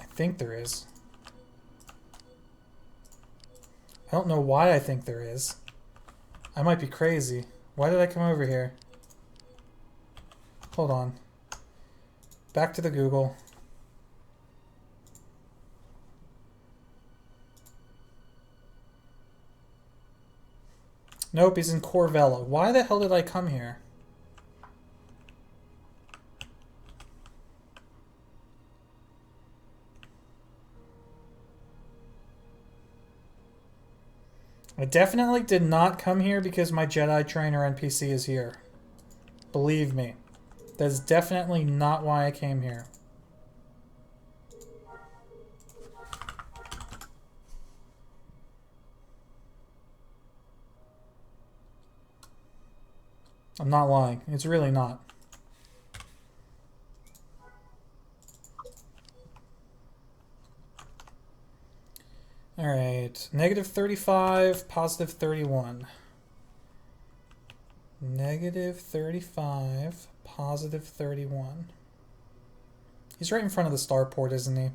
A: I think there is. I don't know why I think there is. I might be crazy. Why did I come over here? Hold on. Back to the Google. Nope, he's in Corvella. Why the hell did I come here? I definitely did not come here because my Jedi trainer NPC is here. Believe me. That's definitely not why I came here. I'm not lying. It's really not. Alright. Negative 35, positive 31. Negative 35, positive 31. He's right in front of the starport, isn't he?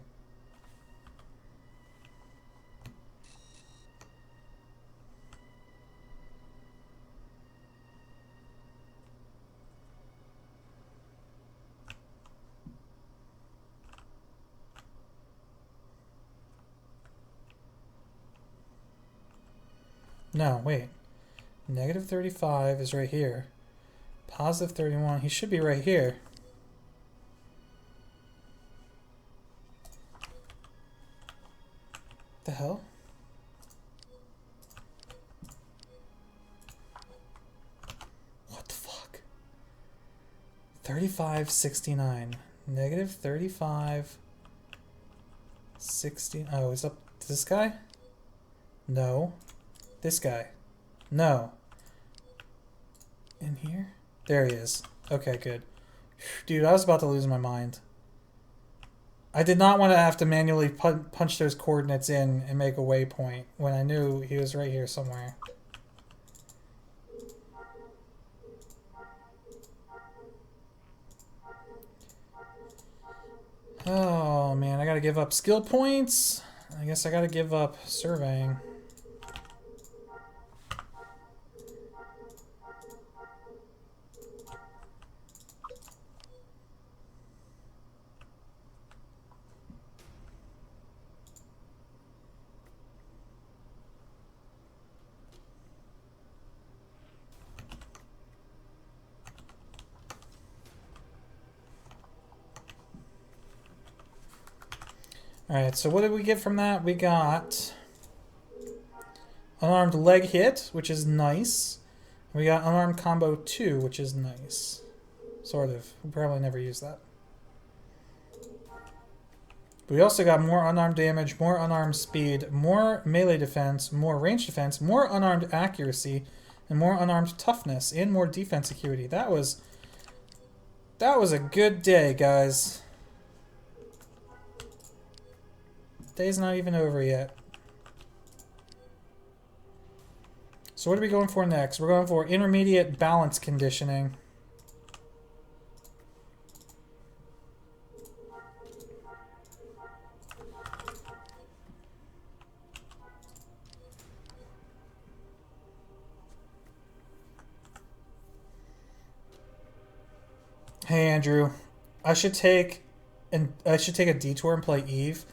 A: No, wait. Negative 35 is right here. Positive 31. He should be right here. The hell? What the fuck? 35, 69. Negative 35, 60. Oh, is up this guy? No. This guy. No. In here? There he is. Okay, good. Dude, I was about to lose my mind. I did not want to have to manually punch those coordinates in and make a waypoint when I knew he was right here somewhere. Oh, man, I gotta give up skill points. I guess I gotta give up surveying. Alright, so what did we get from that? We got unarmed leg hit, which is nice. We got unarmed combo 2, which is nice. Sort of. We'll probably never use that. But we also got more unarmed damage, more unarmed speed, more melee defense, more range defense, more unarmed accuracy, and more unarmed toughness, and more defense security. That was a good day, guys. Day's not even over yet. So what are we going for next? We're going for intermediate balance conditioning. Hey Andrew, I should take a detour and play Eve.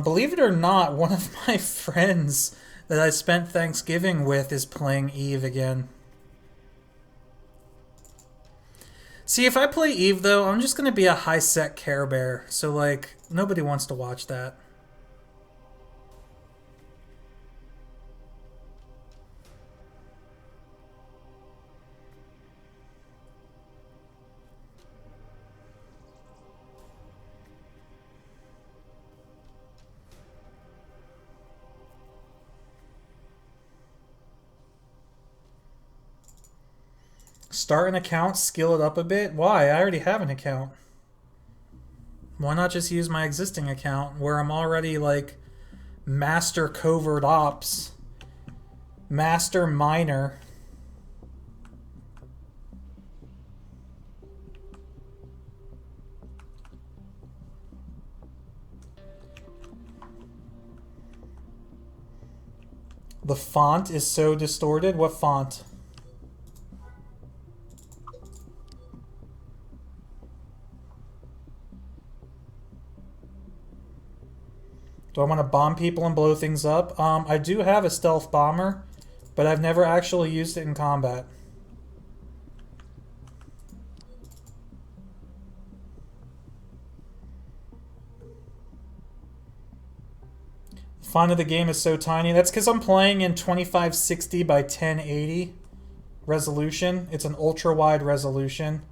A: Believe it or not, one of my friends that I spent Thanksgiving with is playing Eve again. See, if I play Eve, though, I'm just going to be a high-set Care Bear. So, like, nobody wants to watch that. Start an account, skill it up a bit? Why? I already have an account. Why not just use my existing account where I'm already like Master Covert Ops, Master Miner. The font is so distorted. What font? Do I want to bomb people and blow things up? I do have a stealth bomber, but I've never actually used it in combat. The font of the game is so tiny. That's because I'm playing in 2560 by 1080 resolution. It's an ultra wide resolution.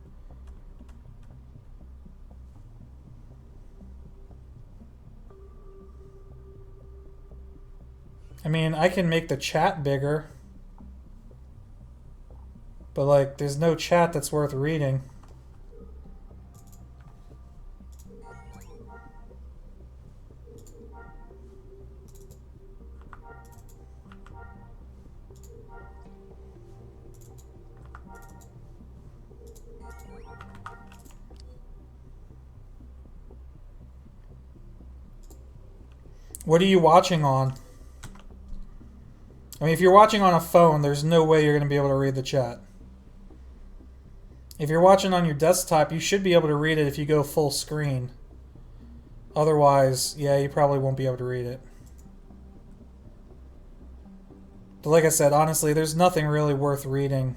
A: I mean, I can make the chat bigger, but like, there's no chat that's worth reading. What are you watching on? I mean, if you're watching on a phone, there's no way you're going to be able to read the chat. If you're watching on your desktop, you should be able to read it if you go full screen. Otherwise, yeah, you probably won't be able to read it. But like I said, honestly, there's nothing really worth reading.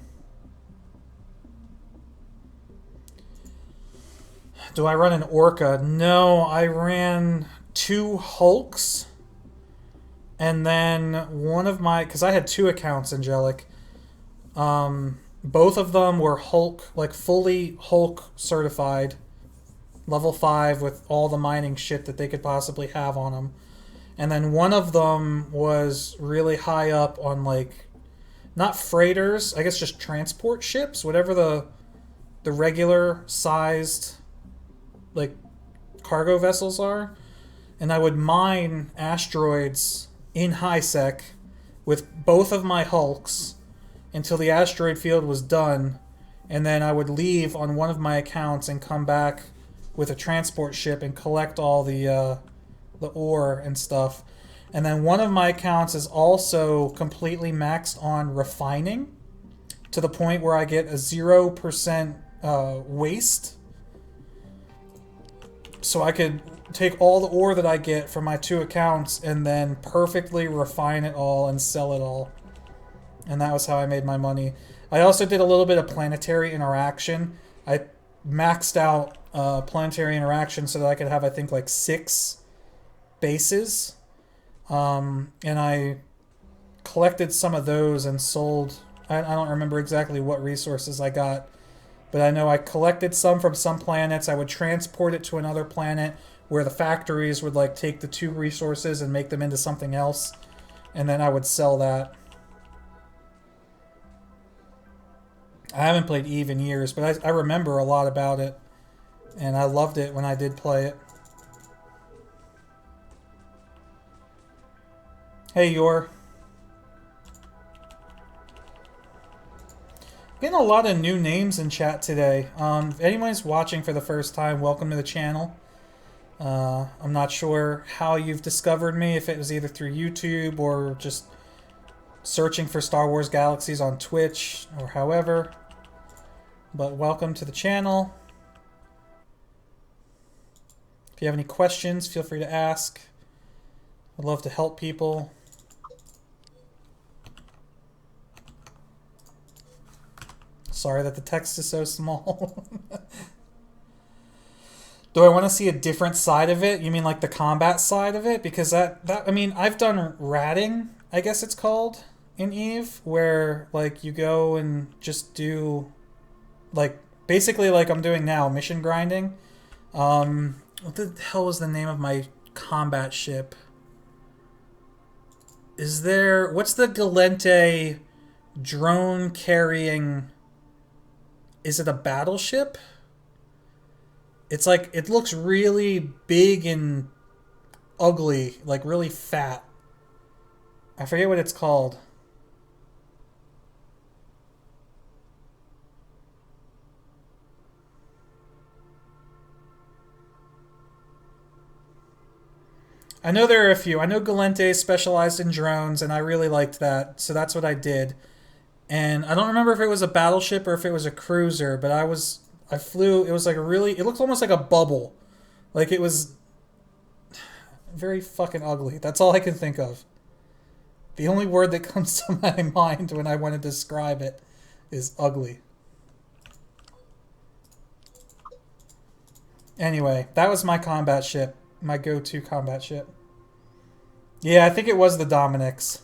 A: Do I run an Orca? No, I ran 2 Hulks. And then one of my... Because I had 2 accounts, Angelic. Both of them were Hulk, like fully Hulk certified. Level 5 with all the mining shit that they could possibly have on them. And then one of them was really high up on like... Not freighters, I guess just transport ships. Whatever the regular sized like cargo vessels are. And I would mine asteroids in high-sec with both of my Hulks until the asteroid field was done, and then I would leave on one of my accounts and come back with a transport ship and collect all the ore and stuff. And then one of my accounts is also completely maxed on refining to the point where I get a 0% waste. So I could take all the ore that I get from my 2 accounts and then perfectly refine it all and sell it all. And that was how I made my money. I also did a little bit of planetary interaction. I maxed out planetary interaction so that I could have, I think, like 6 bases. And I collected some of those and sold... I don't remember exactly what resources I got. But I know I collected some from some planets. I would transport it to another planet where the factories would like take the 2 resources and make them into something else. And then I would sell that. I haven't played EVE in years, but I remember a lot about it. And I loved it when I did play it. Hey, Yor. Getting a lot of new names in chat today. If anyone's watching for the first time, welcome to the channel. I'm not sure how you've discovered me, if it was either through YouTube or just searching for Star Wars Galaxies on Twitch or however. But welcome to the channel. If you have any questions, feel free to ask. I'd love to help people. Sorry that the text is so small. Do I want to see a different side of it? You mean like the combat side of it? Because that I mean, I've done ratting, I guess it's called, in EVE, where like you go and just do like basically like I'm doing now, mission grinding. What the hell was the name of my combat ship? Is there... What's the Galente drone carrying... Is it a battleship? It's like... It looks really big and ugly. Like really fat. I forget what it's called. I know there are a few. I know Galente specialized in drones, and I really liked that, so that's what I did. And I don't remember if it was a battleship or if it was a cruiser, but I flew, it was like a really, it looked almost like a bubble. Like it was, very fucking ugly. That's all I can think of. The only word that comes to my mind when I want to describe it is ugly. Anyway, that was my combat ship. My go-to combat ship. Yeah, I think it was the Dominic's.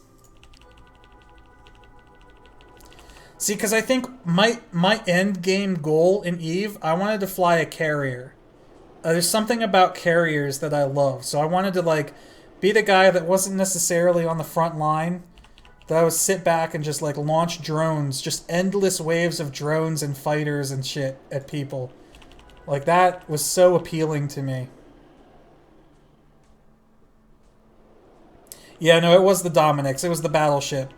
A: See, because I think my end game goal in EVE, I wanted to fly a carrier. There's something about carriers that I love, so I wanted to like be the guy that wasn't necessarily on the front line, that I would sit back and just like launch drones, just endless waves of drones and fighters and shit at people. Like that was so appealing to me. Yeah, no, it was the Dominic's. It was the battleship.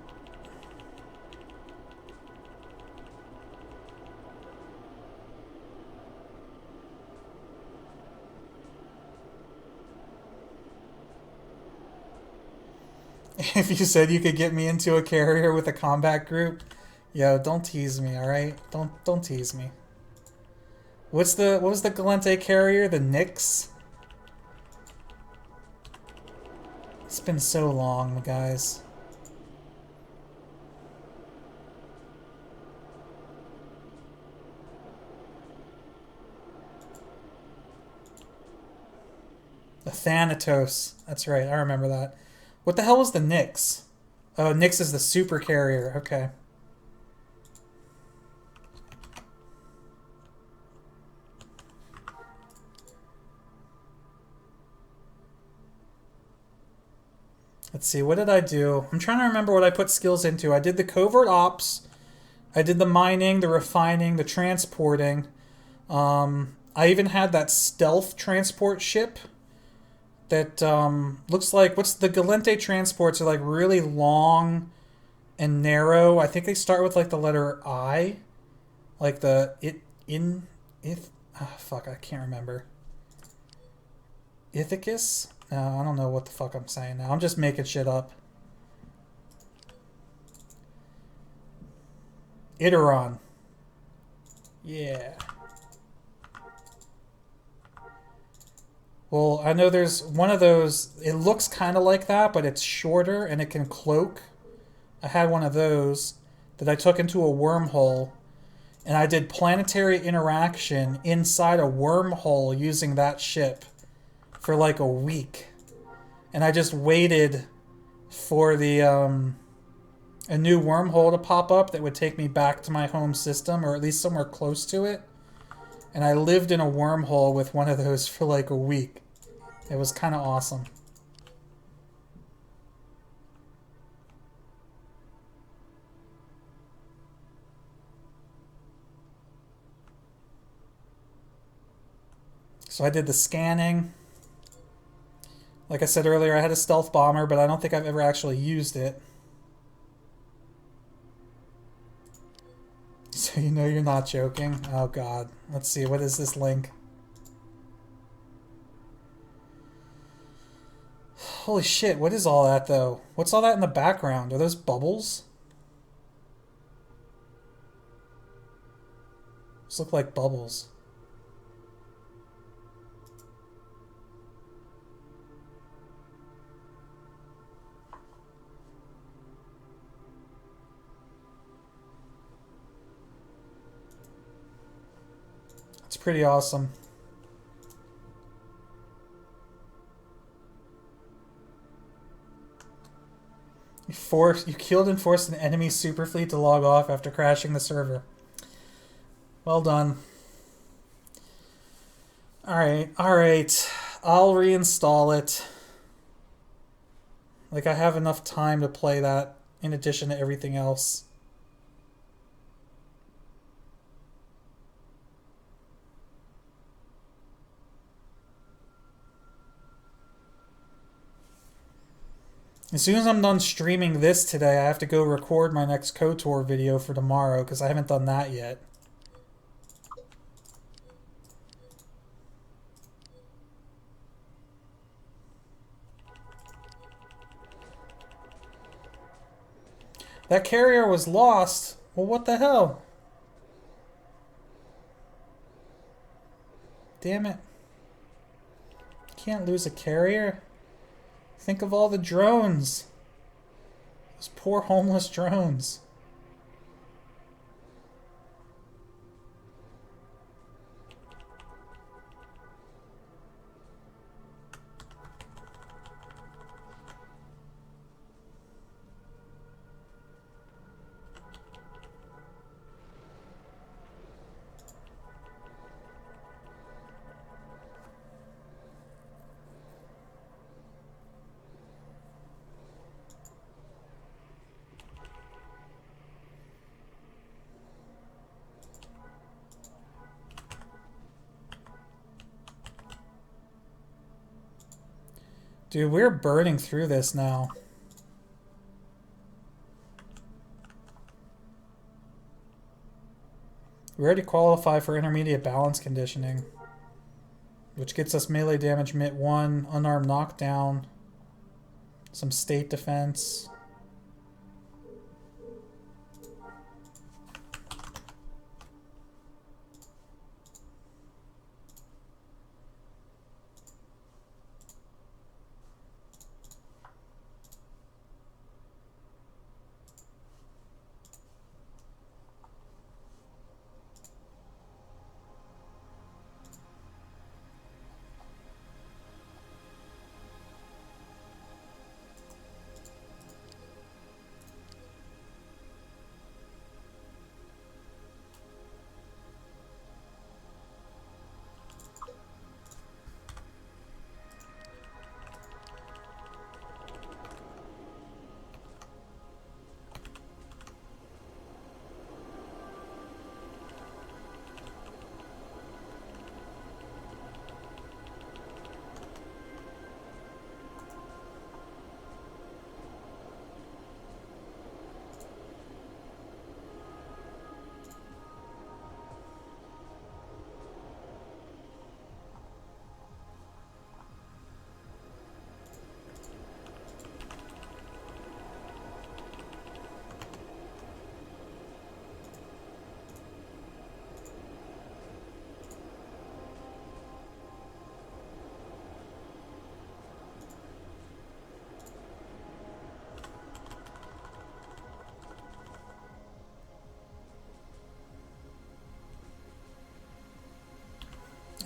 A: If you said you could get me into a carrier with a combat group, yo, don't tease me, all right? Don't tease me. What was the Galente carrier? The Nyx? It's been so long, guys. The Thanatos. That's right, I remember that. What the hell was the Nyx? Oh, Nyx is the super carrier. Okay. Let's see, what did I do? I'm trying to remember what I put skills into. I did the covert ops. I did the mining, the refining, the transporting. I even had that stealth transport ship that looks like, what's the Galente transports are like really long and narrow. I think they start with like the letter I, like the fuck, I can't remember. Ithacus? No, I don't know what the fuck I'm saying now. I'm just making shit up. Iteron. Yeah. Well, I know there's one of those, it looks kind of like that, but it's shorter and it can cloak. I had one of those that I took into a wormhole, and I did planetary interaction inside a wormhole using that ship for like a week. And I just waited for the a new wormhole to pop up that would take me back to my home system, or at least somewhere close to it. And I lived in a wormhole with one of those for like a week. It was kind of awesome. So I did the scanning. Like I said earlier, I had a stealth bomber, but I don't think I've ever actually used it. So you know you're not joking? Oh god. Let's see, what is this link? Holy shit, what is all that though? What's all that in the background? Are those bubbles? Those look like bubbles. It's pretty awesome. You killed and forced an enemy super fleet to log off after crashing the server. Well done. Alright. I'll reinstall it. Like, I have enough time to play that in addition to everything else. As soon as I'm done streaming this today, I have to go record my next KOTOR video for tomorrow, because I haven't done that yet. That carrier was lost. Well, what the hell? Damn it. Can't lose a carrier? Think of all the drones. Those poor homeless drones. Dude, we're burning through this now. We already qualify for intermediate balance conditioning, which gets us melee damage MIT 1, unarmed knockdown, some state defense.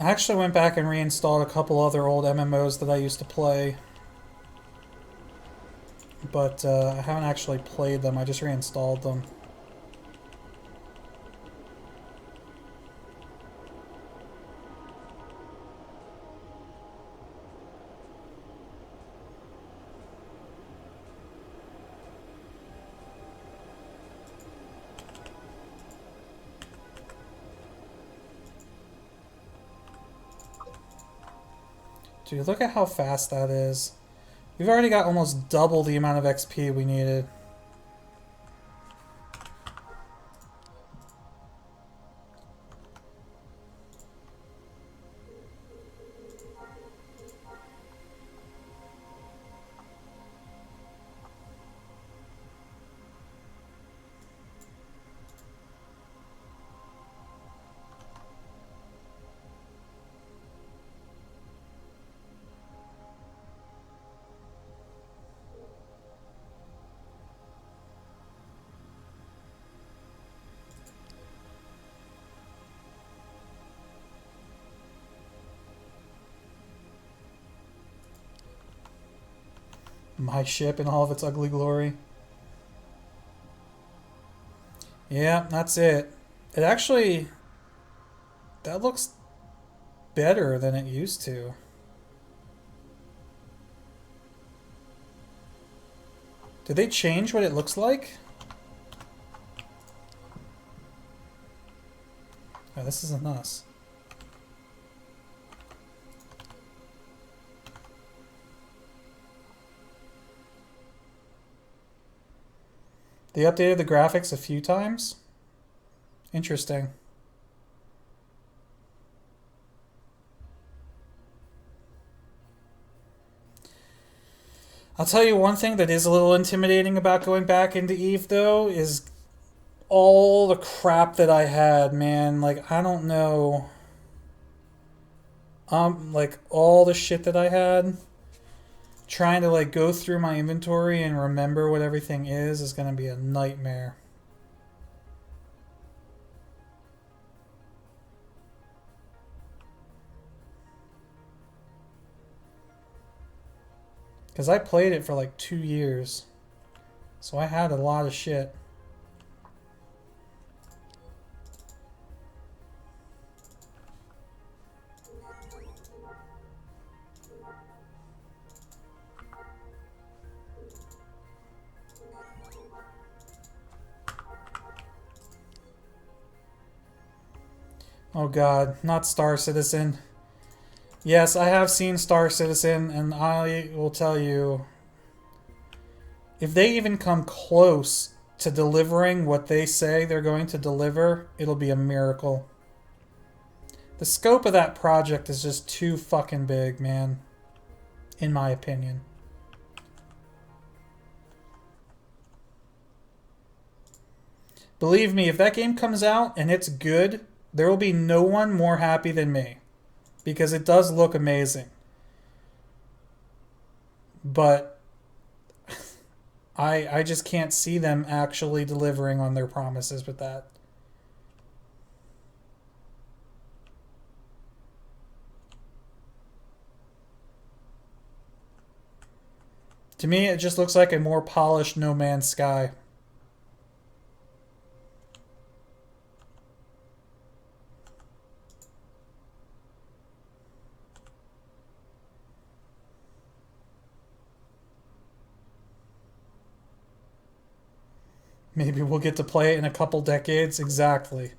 A: I actually went back and reinstalled a couple other old MMOs that I used to play. But I haven't actually played them, I just reinstalled them. Dude, look at how fast that is. We've already got almost double the amount of XP we needed. My ship in all of its ugly glory. Yeah, that's it. It actually... that looks better than it used to. Did they change what it looks like? Oh, this isn't us. They updated the graphics a few times? Interesting. I'll tell you one thing that is a little intimidating about going back into Eve, though, is all the crap that I had, man. Like, I don't know. Like, all the shit that I had. trying to like go through my inventory and remember what everything is going to be a nightmare. Because I played it for like 2 years. So I had a lot of shit. Oh god, not Star Citizen. Yes, I have seen Star Citizen, and I will tell you, if they even come close to delivering what they say they're going to deliver, it'll be a miracle. The scope of that project is just too fucking big, man. In my opinion. Believe me, if that game comes out and it's good, there will be no one more happy than me. Because it does look amazing. But I just can't see them actually delivering on their promises with that. To me, it just looks like a more polished No Man's Sky. Maybe we'll get to play it in a couple decades. Exactly.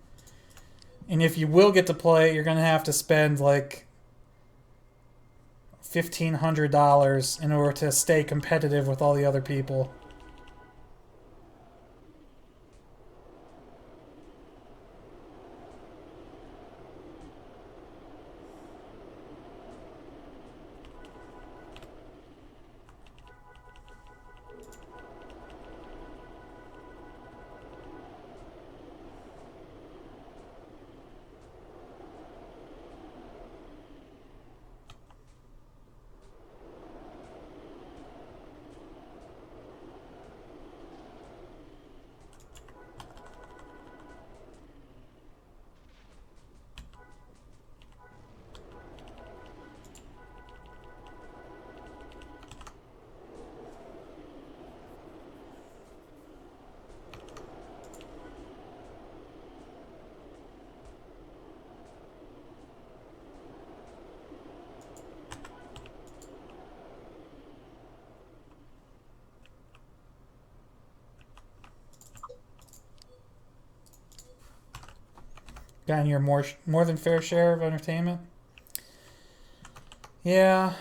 A: And if you will get to play it, you're going to have to spend like $1,500 in order to stay competitive with all the other people. Gotten your more than fair share of entertainment? Yeah.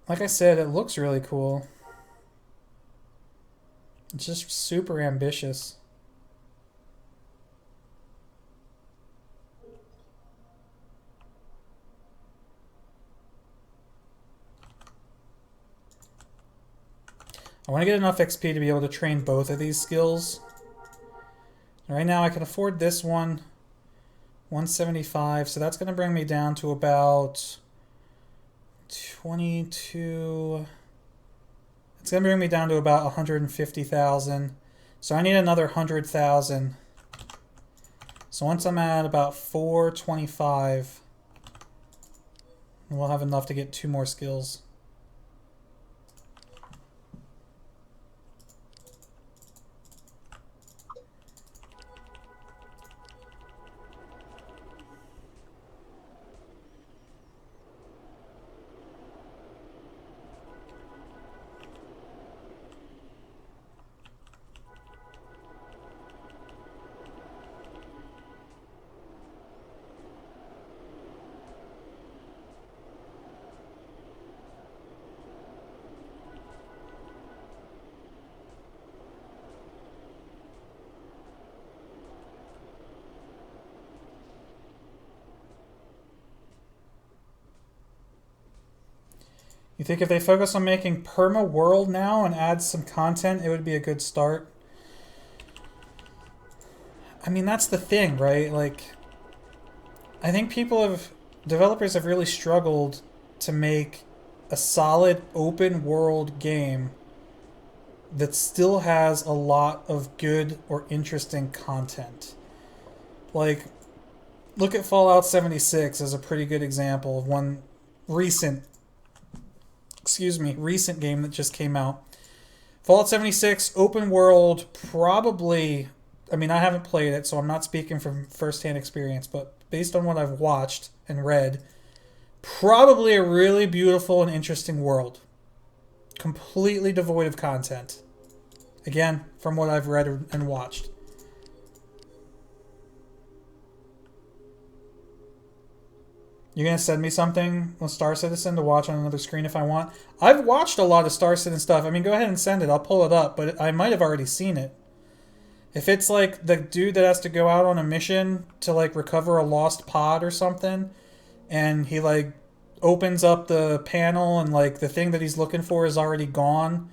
A: Like I said, it looks really cool. It's just super ambitious. I want to get enough XP to be able to train both of these skills. Right now I can afford this one. 175, so that's going to bring me down to about 22. It's going to bring me down to about 150,000. So I need another 100,000. So once I'm at about 425, we'll have enough to get 2 more skills. You think if they focus on making Perma World now and add some content, it would be a good start? I mean, that's the thing, right? Like, I think developers have really struggled to make a solid open world game that still has a lot of good or interesting content. Like, look at Fallout 76 as a pretty good example of one recent, recent game that just came out. Fallout 76, open world, probably, I mean, I haven't played it, so I'm not speaking from first-hand experience, but based on what I've watched and read, probably a really beautiful and interesting world. Completely devoid of content. Again, from what I've read and watched. You're going to send me something on Star Citizen to watch on another screen if I want? I've watched a lot of Star Citizen stuff. I mean, go ahead and send it. I'll pull it up, but I might have already seen it. If it's like the dude that has to go out on a mission to like recover a lost pod or something, and he like opens up the panel and like the thing that he's looking for is already gone,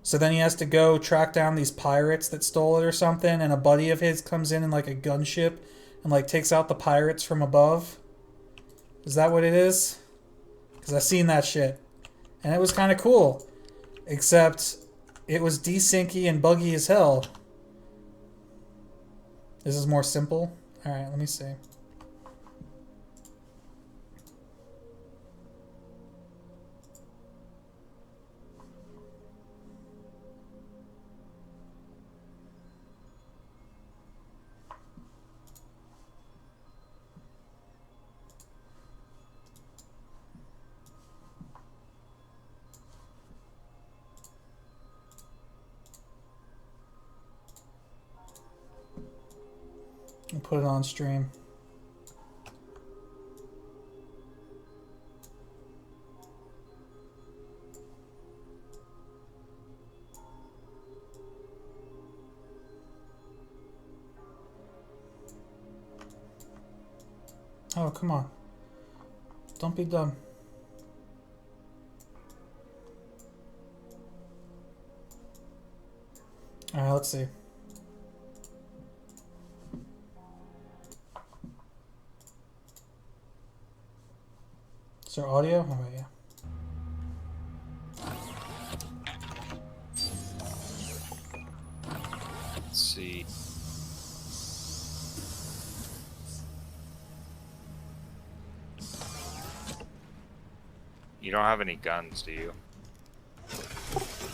A: so then he has to go track down these pirates that stole it or something, and a buddy of his comes in like a gunship and like takes out the pirates from above. Is that what it is? Because I've seen that shit. And it was kind of cool. Except it was desyncy and buggy as hell. This is more simple. Alright, let me see. I'll put it on stream. Oh, come on. Don't be dumb. Alright, let's see. Is there audio? Oh, yeah.
B: Let's see. You don't have any guns, do you?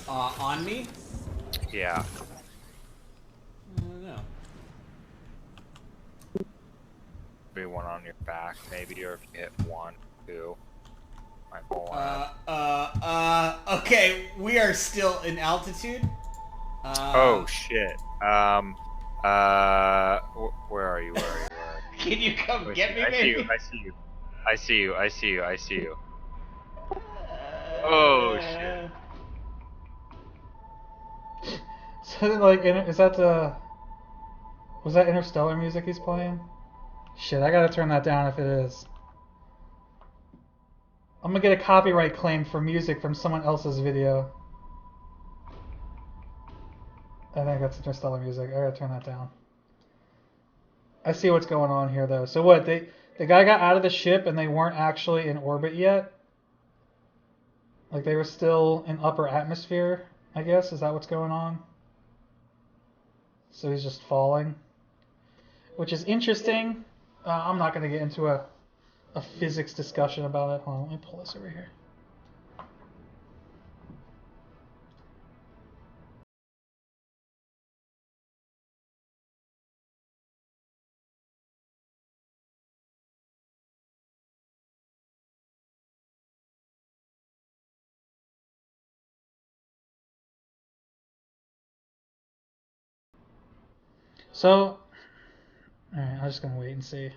C: On me?
B: Yeah.
C: I don't know.
B: Maybe one on your back, maybe, or if you hit one, two. Might pull one.
C: Okay, we are still in altitude.
B: Oh, shit. Where are you? Where are you?
C: Can you come get me,
B: I
C: maybe?
B: I see you. Oh, shit.
A: So, like, is that the... Was that Interstellar music he's playing? Shit, I gotta turn that down if it is. I'm gonna get a copyright claim for music from someone else's video. I think that's Interstellar music. I gotta turn that down. I see what's going on here, though. So what, the guy got out of the ship and they weren't actually in orbit yet? Like, they were still in upper atmosphere, I guess? Is that what's going on? So he's just falling? Which is interesting. I'm not going to get into a physics discussion about it. Hold on, let me pull this over here. So, alright, I'm just going to wait and see.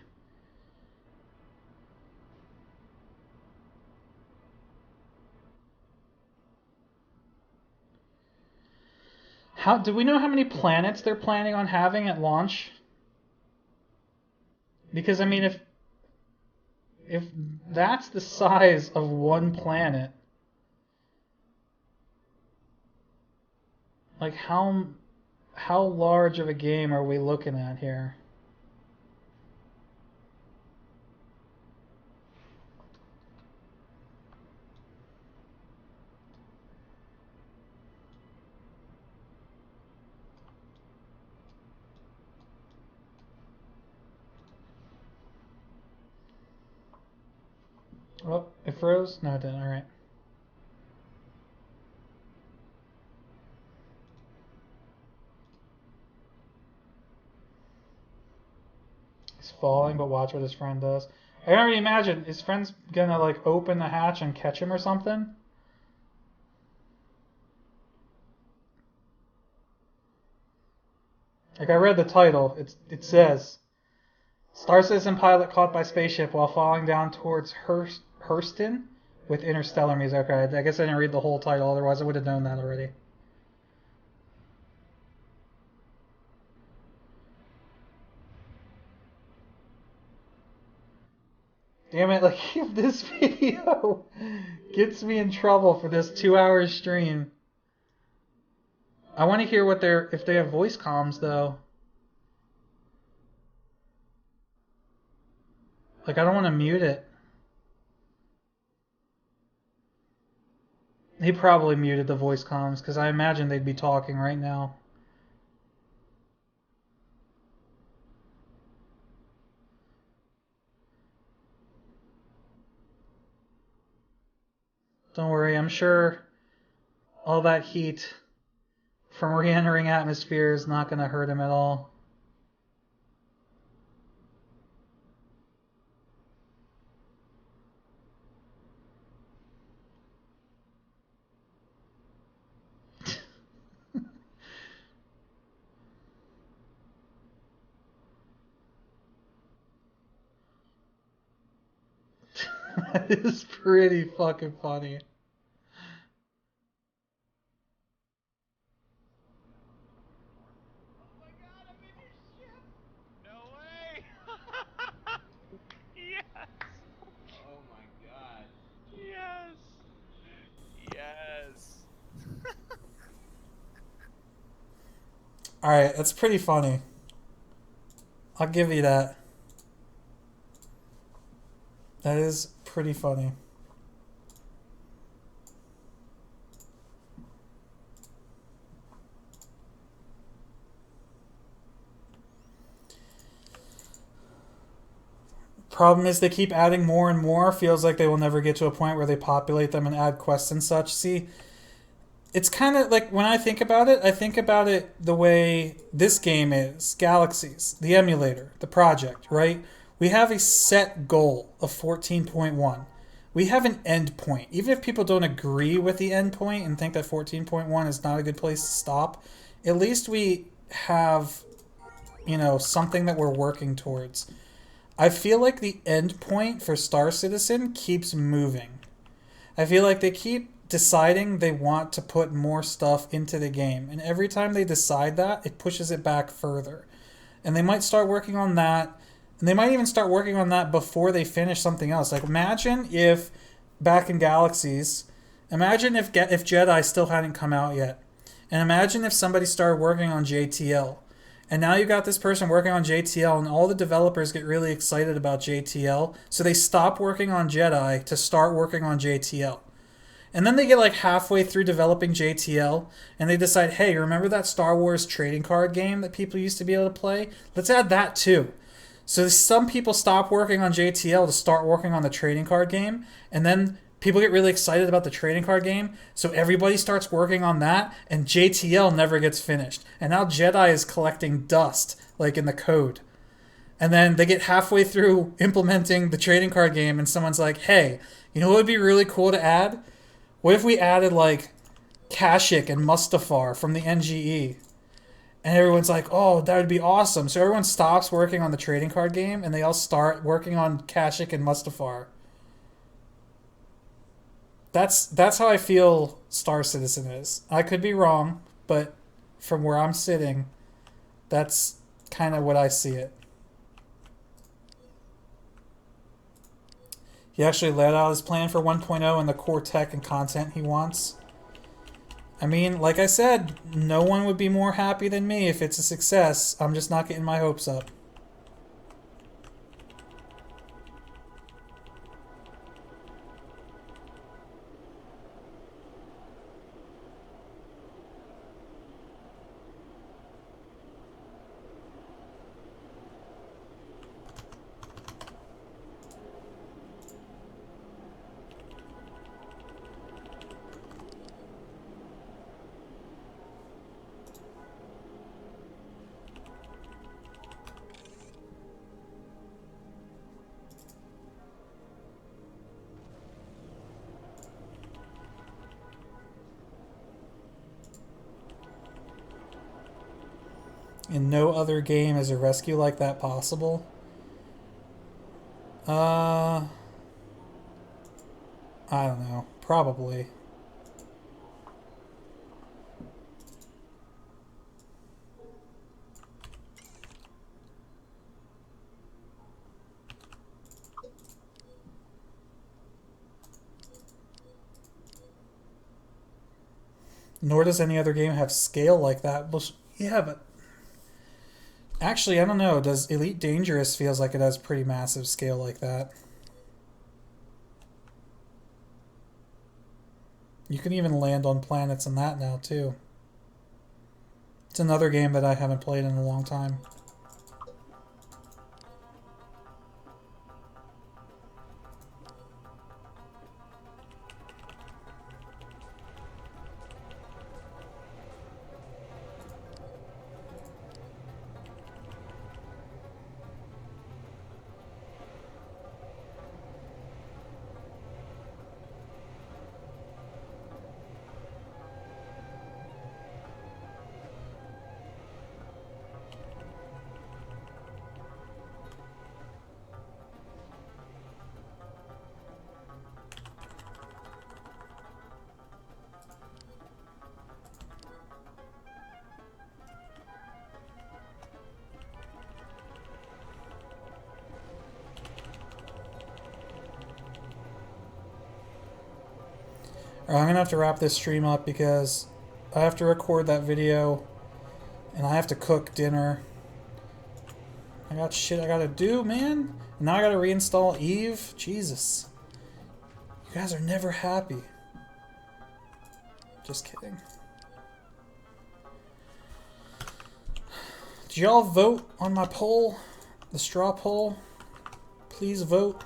A: Do we know how many planets they're planning on having at launch? Because, I mean, if that's the size of one planet, like how large of a game are we looking at here? Oh, it froze? No, it didn't. Alright. He's falling, but watch what his friend does. I can already imagine his friend's gonna like open the hatch and catch him or something. Like I read the title. It says Star Citizen pilot caught by spaceship while falling down towards Hurston with interstellar music. Okay, I guess I didn't read the whole title, otherwise I would have known that already. Damn it, like if this video gets me in trouble for this 2-hour stream. I want to hear what if they have voice comms though. Like I don't want to mute it. He probably muted the voice comms because I imagine they'd be talking right now. Don't worry, I'm sure all that heat from re-entering atmosphere is not going to hurt him at all. That is pretty fucking funny.
B: No way! Yes!
C: Oh my god.
B: Yes! Yes!
A: Alright, that's pretty funny. I'll give you that. That is pretty funny. Problem is they keep adding more and more. Feels like they will never get to a point where they populate them and add quests and such. See, it's kind of like when I think about it the way this game is Galaxies, the emulator, the project, right? We have a set goal of 14.1. We have an end point. Even if people don't agree with the end point and think that 14.1 is not a good place to stop, at least we have, something that we're working towards. I feel like the end point for Star Citizen keeps moving. I feel like they keep deciding they want to put more stuff into the game. And every time they decide that, it pushes it back further. And they might start working on that. And they might even start working on that before they finish something else. Like imagine if back in Galaxies, imagine if Jedi still hadn't come out yet. And imagine if somebody started working on JTL. And now you got this person working on JTL, and all the developers get really excited about JTL, so they stop working on Jedi to start working on JTL. And then they get like halfway through developing JTL, and they decide, hey, remember that Star Wars trading card game that people used to be able to play? Let's add that too. So some people stop working on JTL to start working on the trading card game, and then people get really excited about the trading card game, so everybody starts working on that, and JTL never gets finished. And now Jedi is collecting dust, like in the code. And then they get halfway through implementing the trading card game, and someone's like, hey, you know what would be really cool to add? What if we added, like, Kashyyyk and Mustafar from the NGE? And everyone's like, oh, that would be awesome. So everyone stops working on the trading card game, and they all start working on Kashyyyk and Mustafar. That's how I feel Star Citizen is. I could be wrong, but from where I'm sitting, that's kind of what I see it. He actually laid out his plan for 1.0 and the core tech and content he wants. I mean, like I said, no one would be more happy than me if it's a success. I'm just not getting my hopes up. In no other game is a rescue like that possible. I don't know. Probably. Nor does any other game have scale like that. Well, yeah, but actually, I don't know. Does Elite Dangerous feels like it has pretty massive scale like that? You can even land on planets in that now, too. It's another game that I haven't played in a long time. I'm gonna have to wrap this stream up because I have to record that video and I have to cook dinner. I got shit I gotta do, man. And now I gotta reinstall Eve. Jesus. You guys are never happy. Just kidding. Did y'all vote on my poll? The straw poll? Please vote.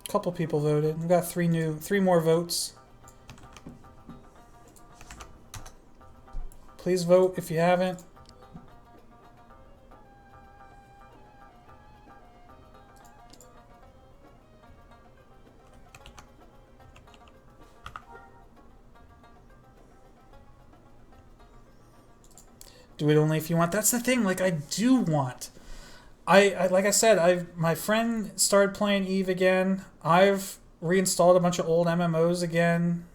A: Couple people voted. We've got three more votes. Please vote if you haven't. Do it only if you want. That's the thing. Like, I do want. I like I said, my friend started playing Eve again. I've reinstalled a bunch of old MMOs again.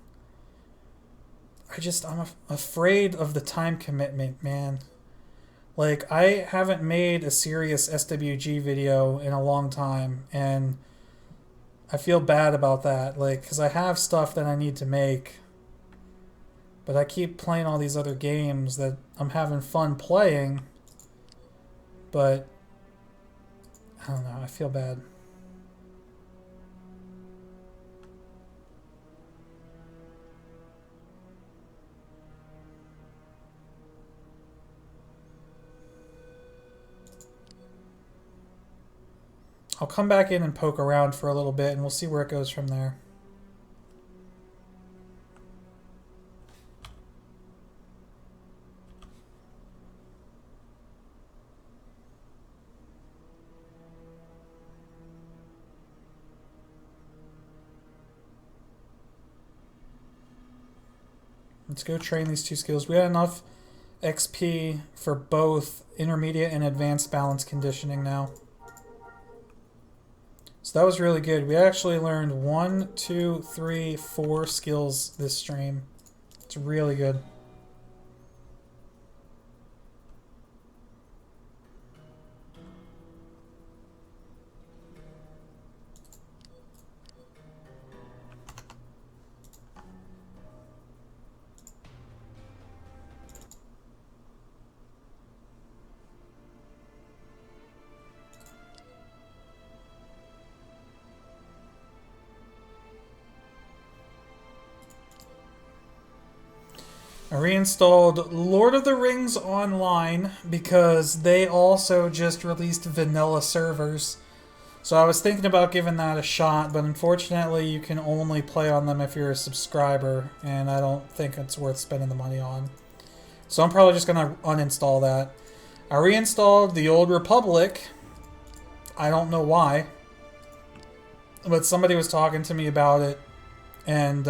A: I'm afraid of the time commitment, man. Like, I haven't made a serious SWG video in a long time, and I feel bad about that. Like, because I have stuff that I need to make, but I keep playing all these other games that I'm having fun playing, but I don't know, I feel bad. I'll come back in and poke around for a little bit and we'll see where it goes from there. Let's go train these two skills. We had enough XP for both intermediate and advanced balance conditioning now. So that was really good. We actually learned 1, 2, 3, 4 skills this stream. It's really good. I reinstalled Lord of the Rings Online because they also just released vanilla servers. So I was thinking about giving that a shot, but unfortunately you can only play on them if you're a subscriber, and I don't think it's worth spending the money on. So I'm probably just going to uninstall that. I reinstalled the Old Republic. I don't know why, but somebody was talking to me about it, and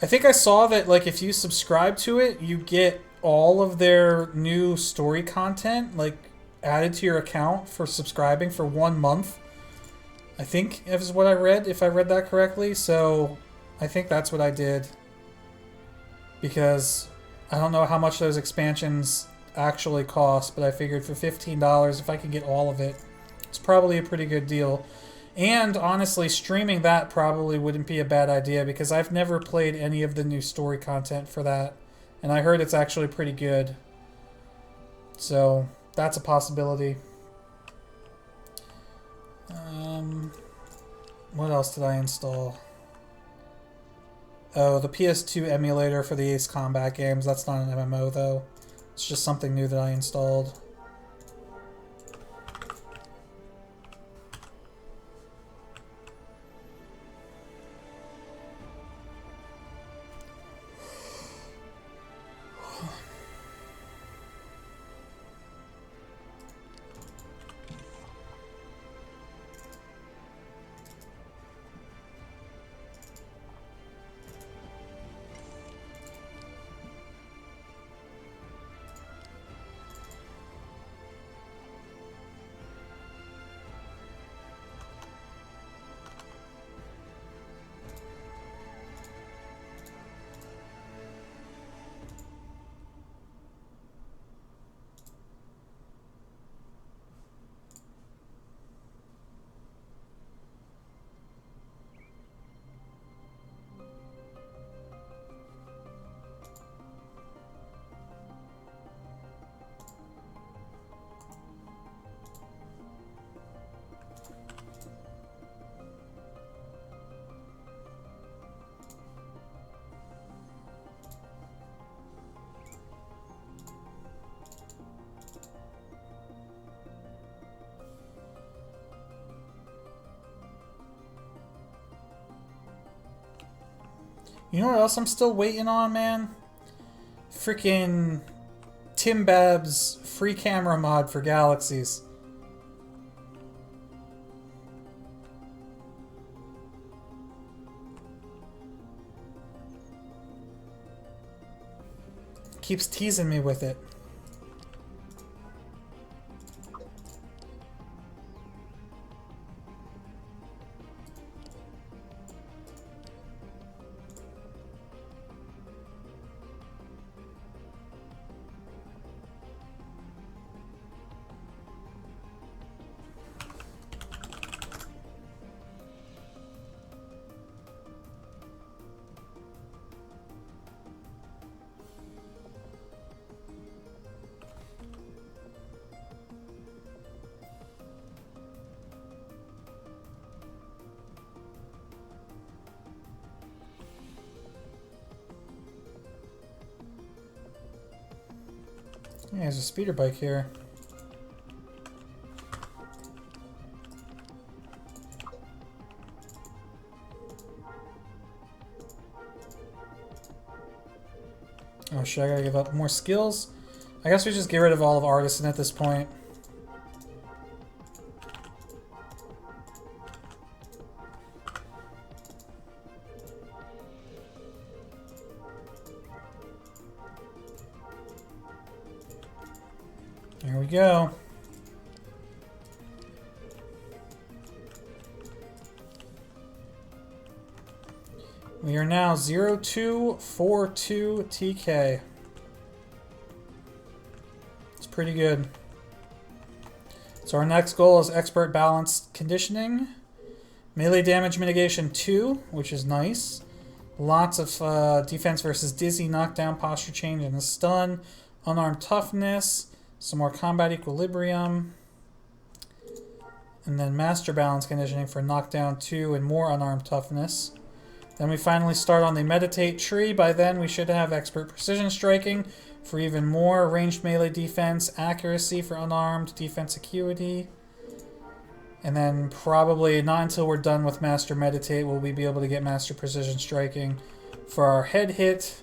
A: I think I saw that, like, if you subscribe to it, you get all of their new story content, like, added to your account for subscribing for 1 month. I think is what I read, if I read that correctly. So I think that's what I did. Because I don't know how much those expansions actually cost, but I figured for $15, if I could get all of it, it's probably a pretty good deal. And honestly, streaming that probably wouldn't be a bad idea because I've never played any of the new story content for that. And I heard it's actually pretty good. So that's a possibility. What else did I install? Oh, the PS2 emulator for the Ace Combat games. That's not an MMO, though. It's just something new that I installed. You know what else I'm still waiting on, man? Freaking Tim Bab's free camera mod for Galaxies. Keeps teasing me with it. Yeah, there's a speeder bike here. Oh shit, I gotta give up more skills? I guess we just get rid of all of Artisan at this point. There we go. We are now 0242 TK. It's pretty good. So our next goal is Expert Balanced Conditioning. Melee Damage Mitigation 2, which is nice. Lots of defense versus dizzy, knockdown, posture change, and a stun. Unarmed Toughness. Some more Combat Equilibrium. And then Master Balance Conditioning for Knockdown 2 and more Unarmed Toughness. Then we finally start on the Meditate tree. By then we should have Expert Precision Striking for even more ranged melee defense, accuracy for unarmed, defense acuity. And then probably not until we're done with Master Meditate will we be able to get Master Precision Striking for our head hit.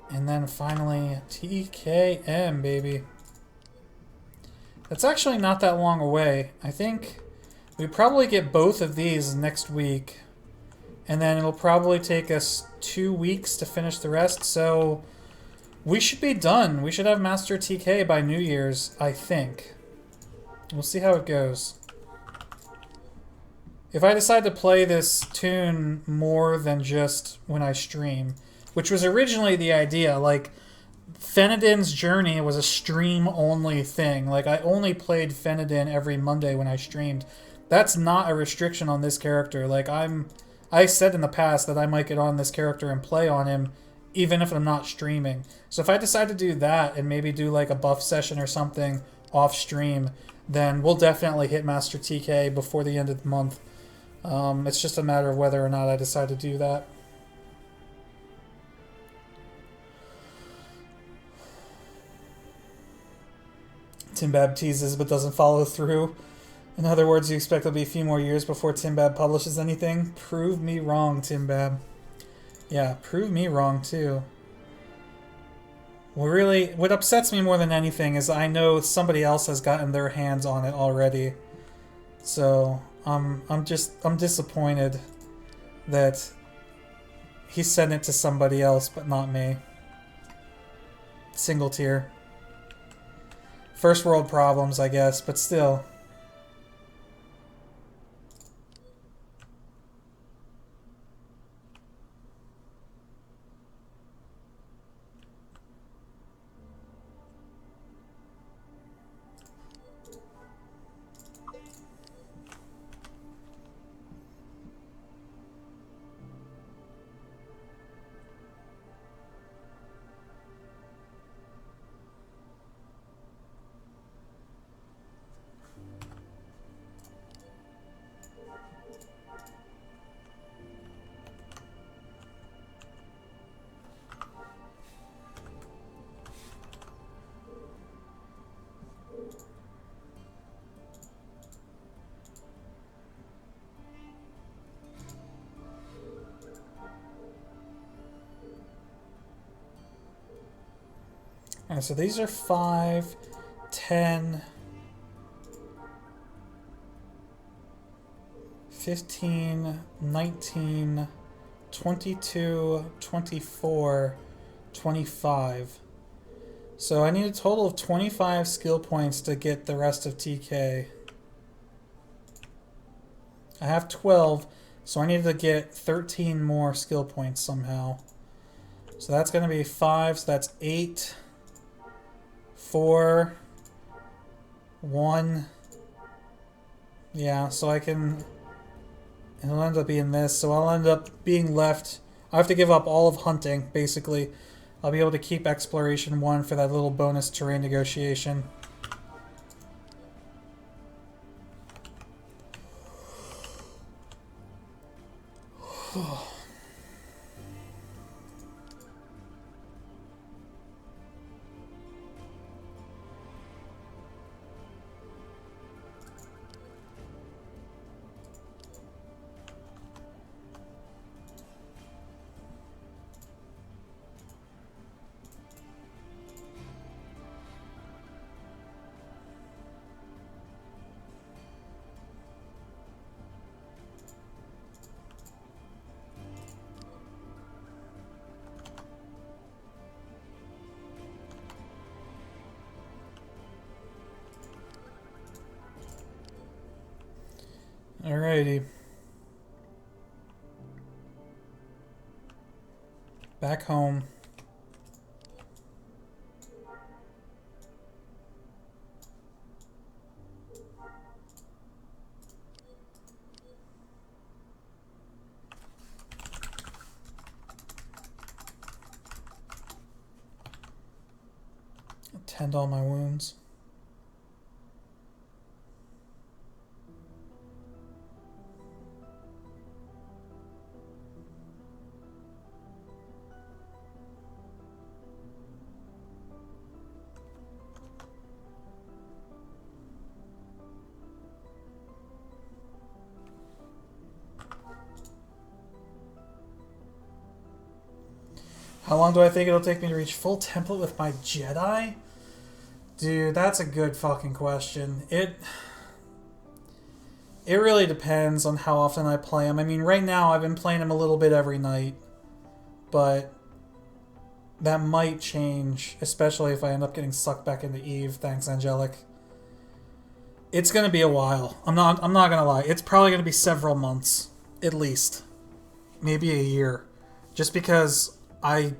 A: And then finally TKM, baby. That's actually not that long away. I think we probably get both of these next week. and then it'll probably take us 2 weeks to finish the rest, so we should be done. We should have Master TK by New Year's, I think. We'll see how it goes. If I decide to play this tune more than just when I stream, which was originally the idea, like, Fenadin's Journey was a stream-only thing. Like, I only played Fenadin every Monday when I streamed. That's not a restriction on this character. Like, I said in the past that I might get on this character and play on him, even if I'm not streaming. So if I decide to do that and maybe do, like, a buff session or something off-stream, then we'll definitely hit Master TK before the end of the month. It's just a matter of whether or not I decide to do that. Timbab teases but doesn't follow through. In other words, you expect it'll be a few more years before Timbab publishes anything? Prove me wrong, Timbab. Yeah, prove me wrong too. Well, really, what upsets me more than anything is I know somebody else has gotten their hands on it already. So, I'm disappointed that he sent it to somebody else, but not me. Single tier. First world problems, I guess, but still. Alright, so these are 5, 10, 15, 19, 22, 24, 25. So I need a total of 25 skill points to get the rest of TK. I have 12, so I need to get 13 more skill points somehow. So that's going to be 5, so that's 8, 4, 1. Yeah, so I can... It'll end up being this, so I'll end up being left... I have to give up all of hunting, basically. I'll be able to keep Exploration 1 for that little bonus terrain negotiation. Alrighty. Back home. Tend all my wounds. How long do I think it'll take me to reach full template with my Jedi? Dude, that's a good fucking question. It really depends on how often I play them. I mean, right now I've been playing them a little bit every night, but that might change, especially if I end up getting sucked back into Eve. Thanks, Angelic. It's gonna be a while. I'm not gonna lie. It's probably gonna be several months, at least, maybe a year, just because I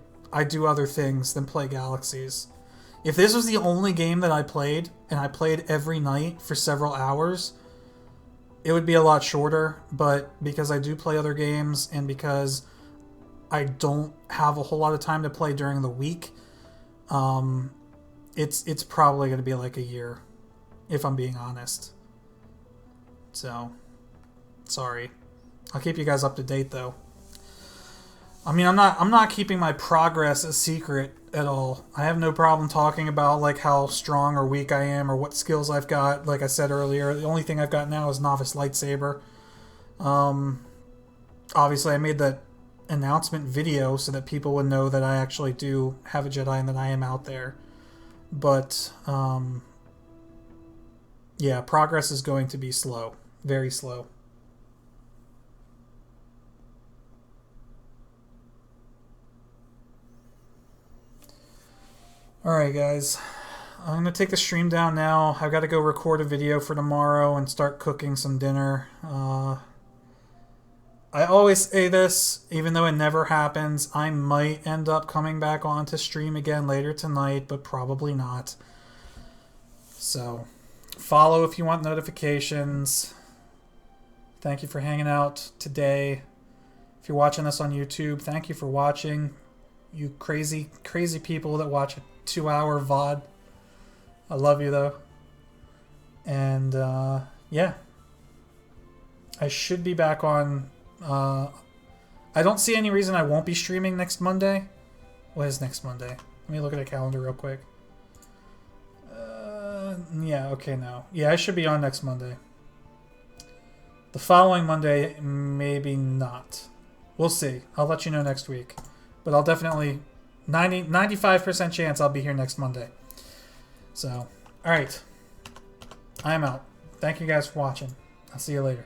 A: do other things than play Galaxies. If this was the only game that I played, and I played every night for several hours, it would be a lot shorter. But because I do play other games, and because I don't have a whole lot of time to play during the week, it's probably going to be like a year, if I'm being honest. So, sorry. I'll keep you guys up to date, though. I mean, I'm not keeping my progress a secret at all. I have no problem talking about like how strong or weak I am or what skills I've got. Like I said earlier, the only thing I've got now is Novice Lightsaber. Obviously, I made that announcement video so that people would know that I actually do have a Jedi and that I am out there. But yeah, progress is going to be slow, very slow. Alright guys, I'm going to take the stream down now. I've got to go record a video for tomorrow and start cooking some dinner. I always say this, even though it never happens, I might end up coming back on to stream again later tonight, but probably not. So, follow if you want notifications. Thank you for hanging out today. If you're watching this on YouTube, thank you for watching. You crazy, crazy people that watch a 2-hour VOD. I love you, though. And, yeah. I should be back on... I don't see any reason I won't be streaming next Monday. What is next Monday? Let me look at a calendar real quick. Yeah, okay, no. Yeah, I should be on next Monday. The following Monday, maybe not. We'll see. I'll let you know next week. But I'll definitely... 95% chance I'll be here next Monday. So, alright. I am out. Thank you guys for watching. I'll see you later.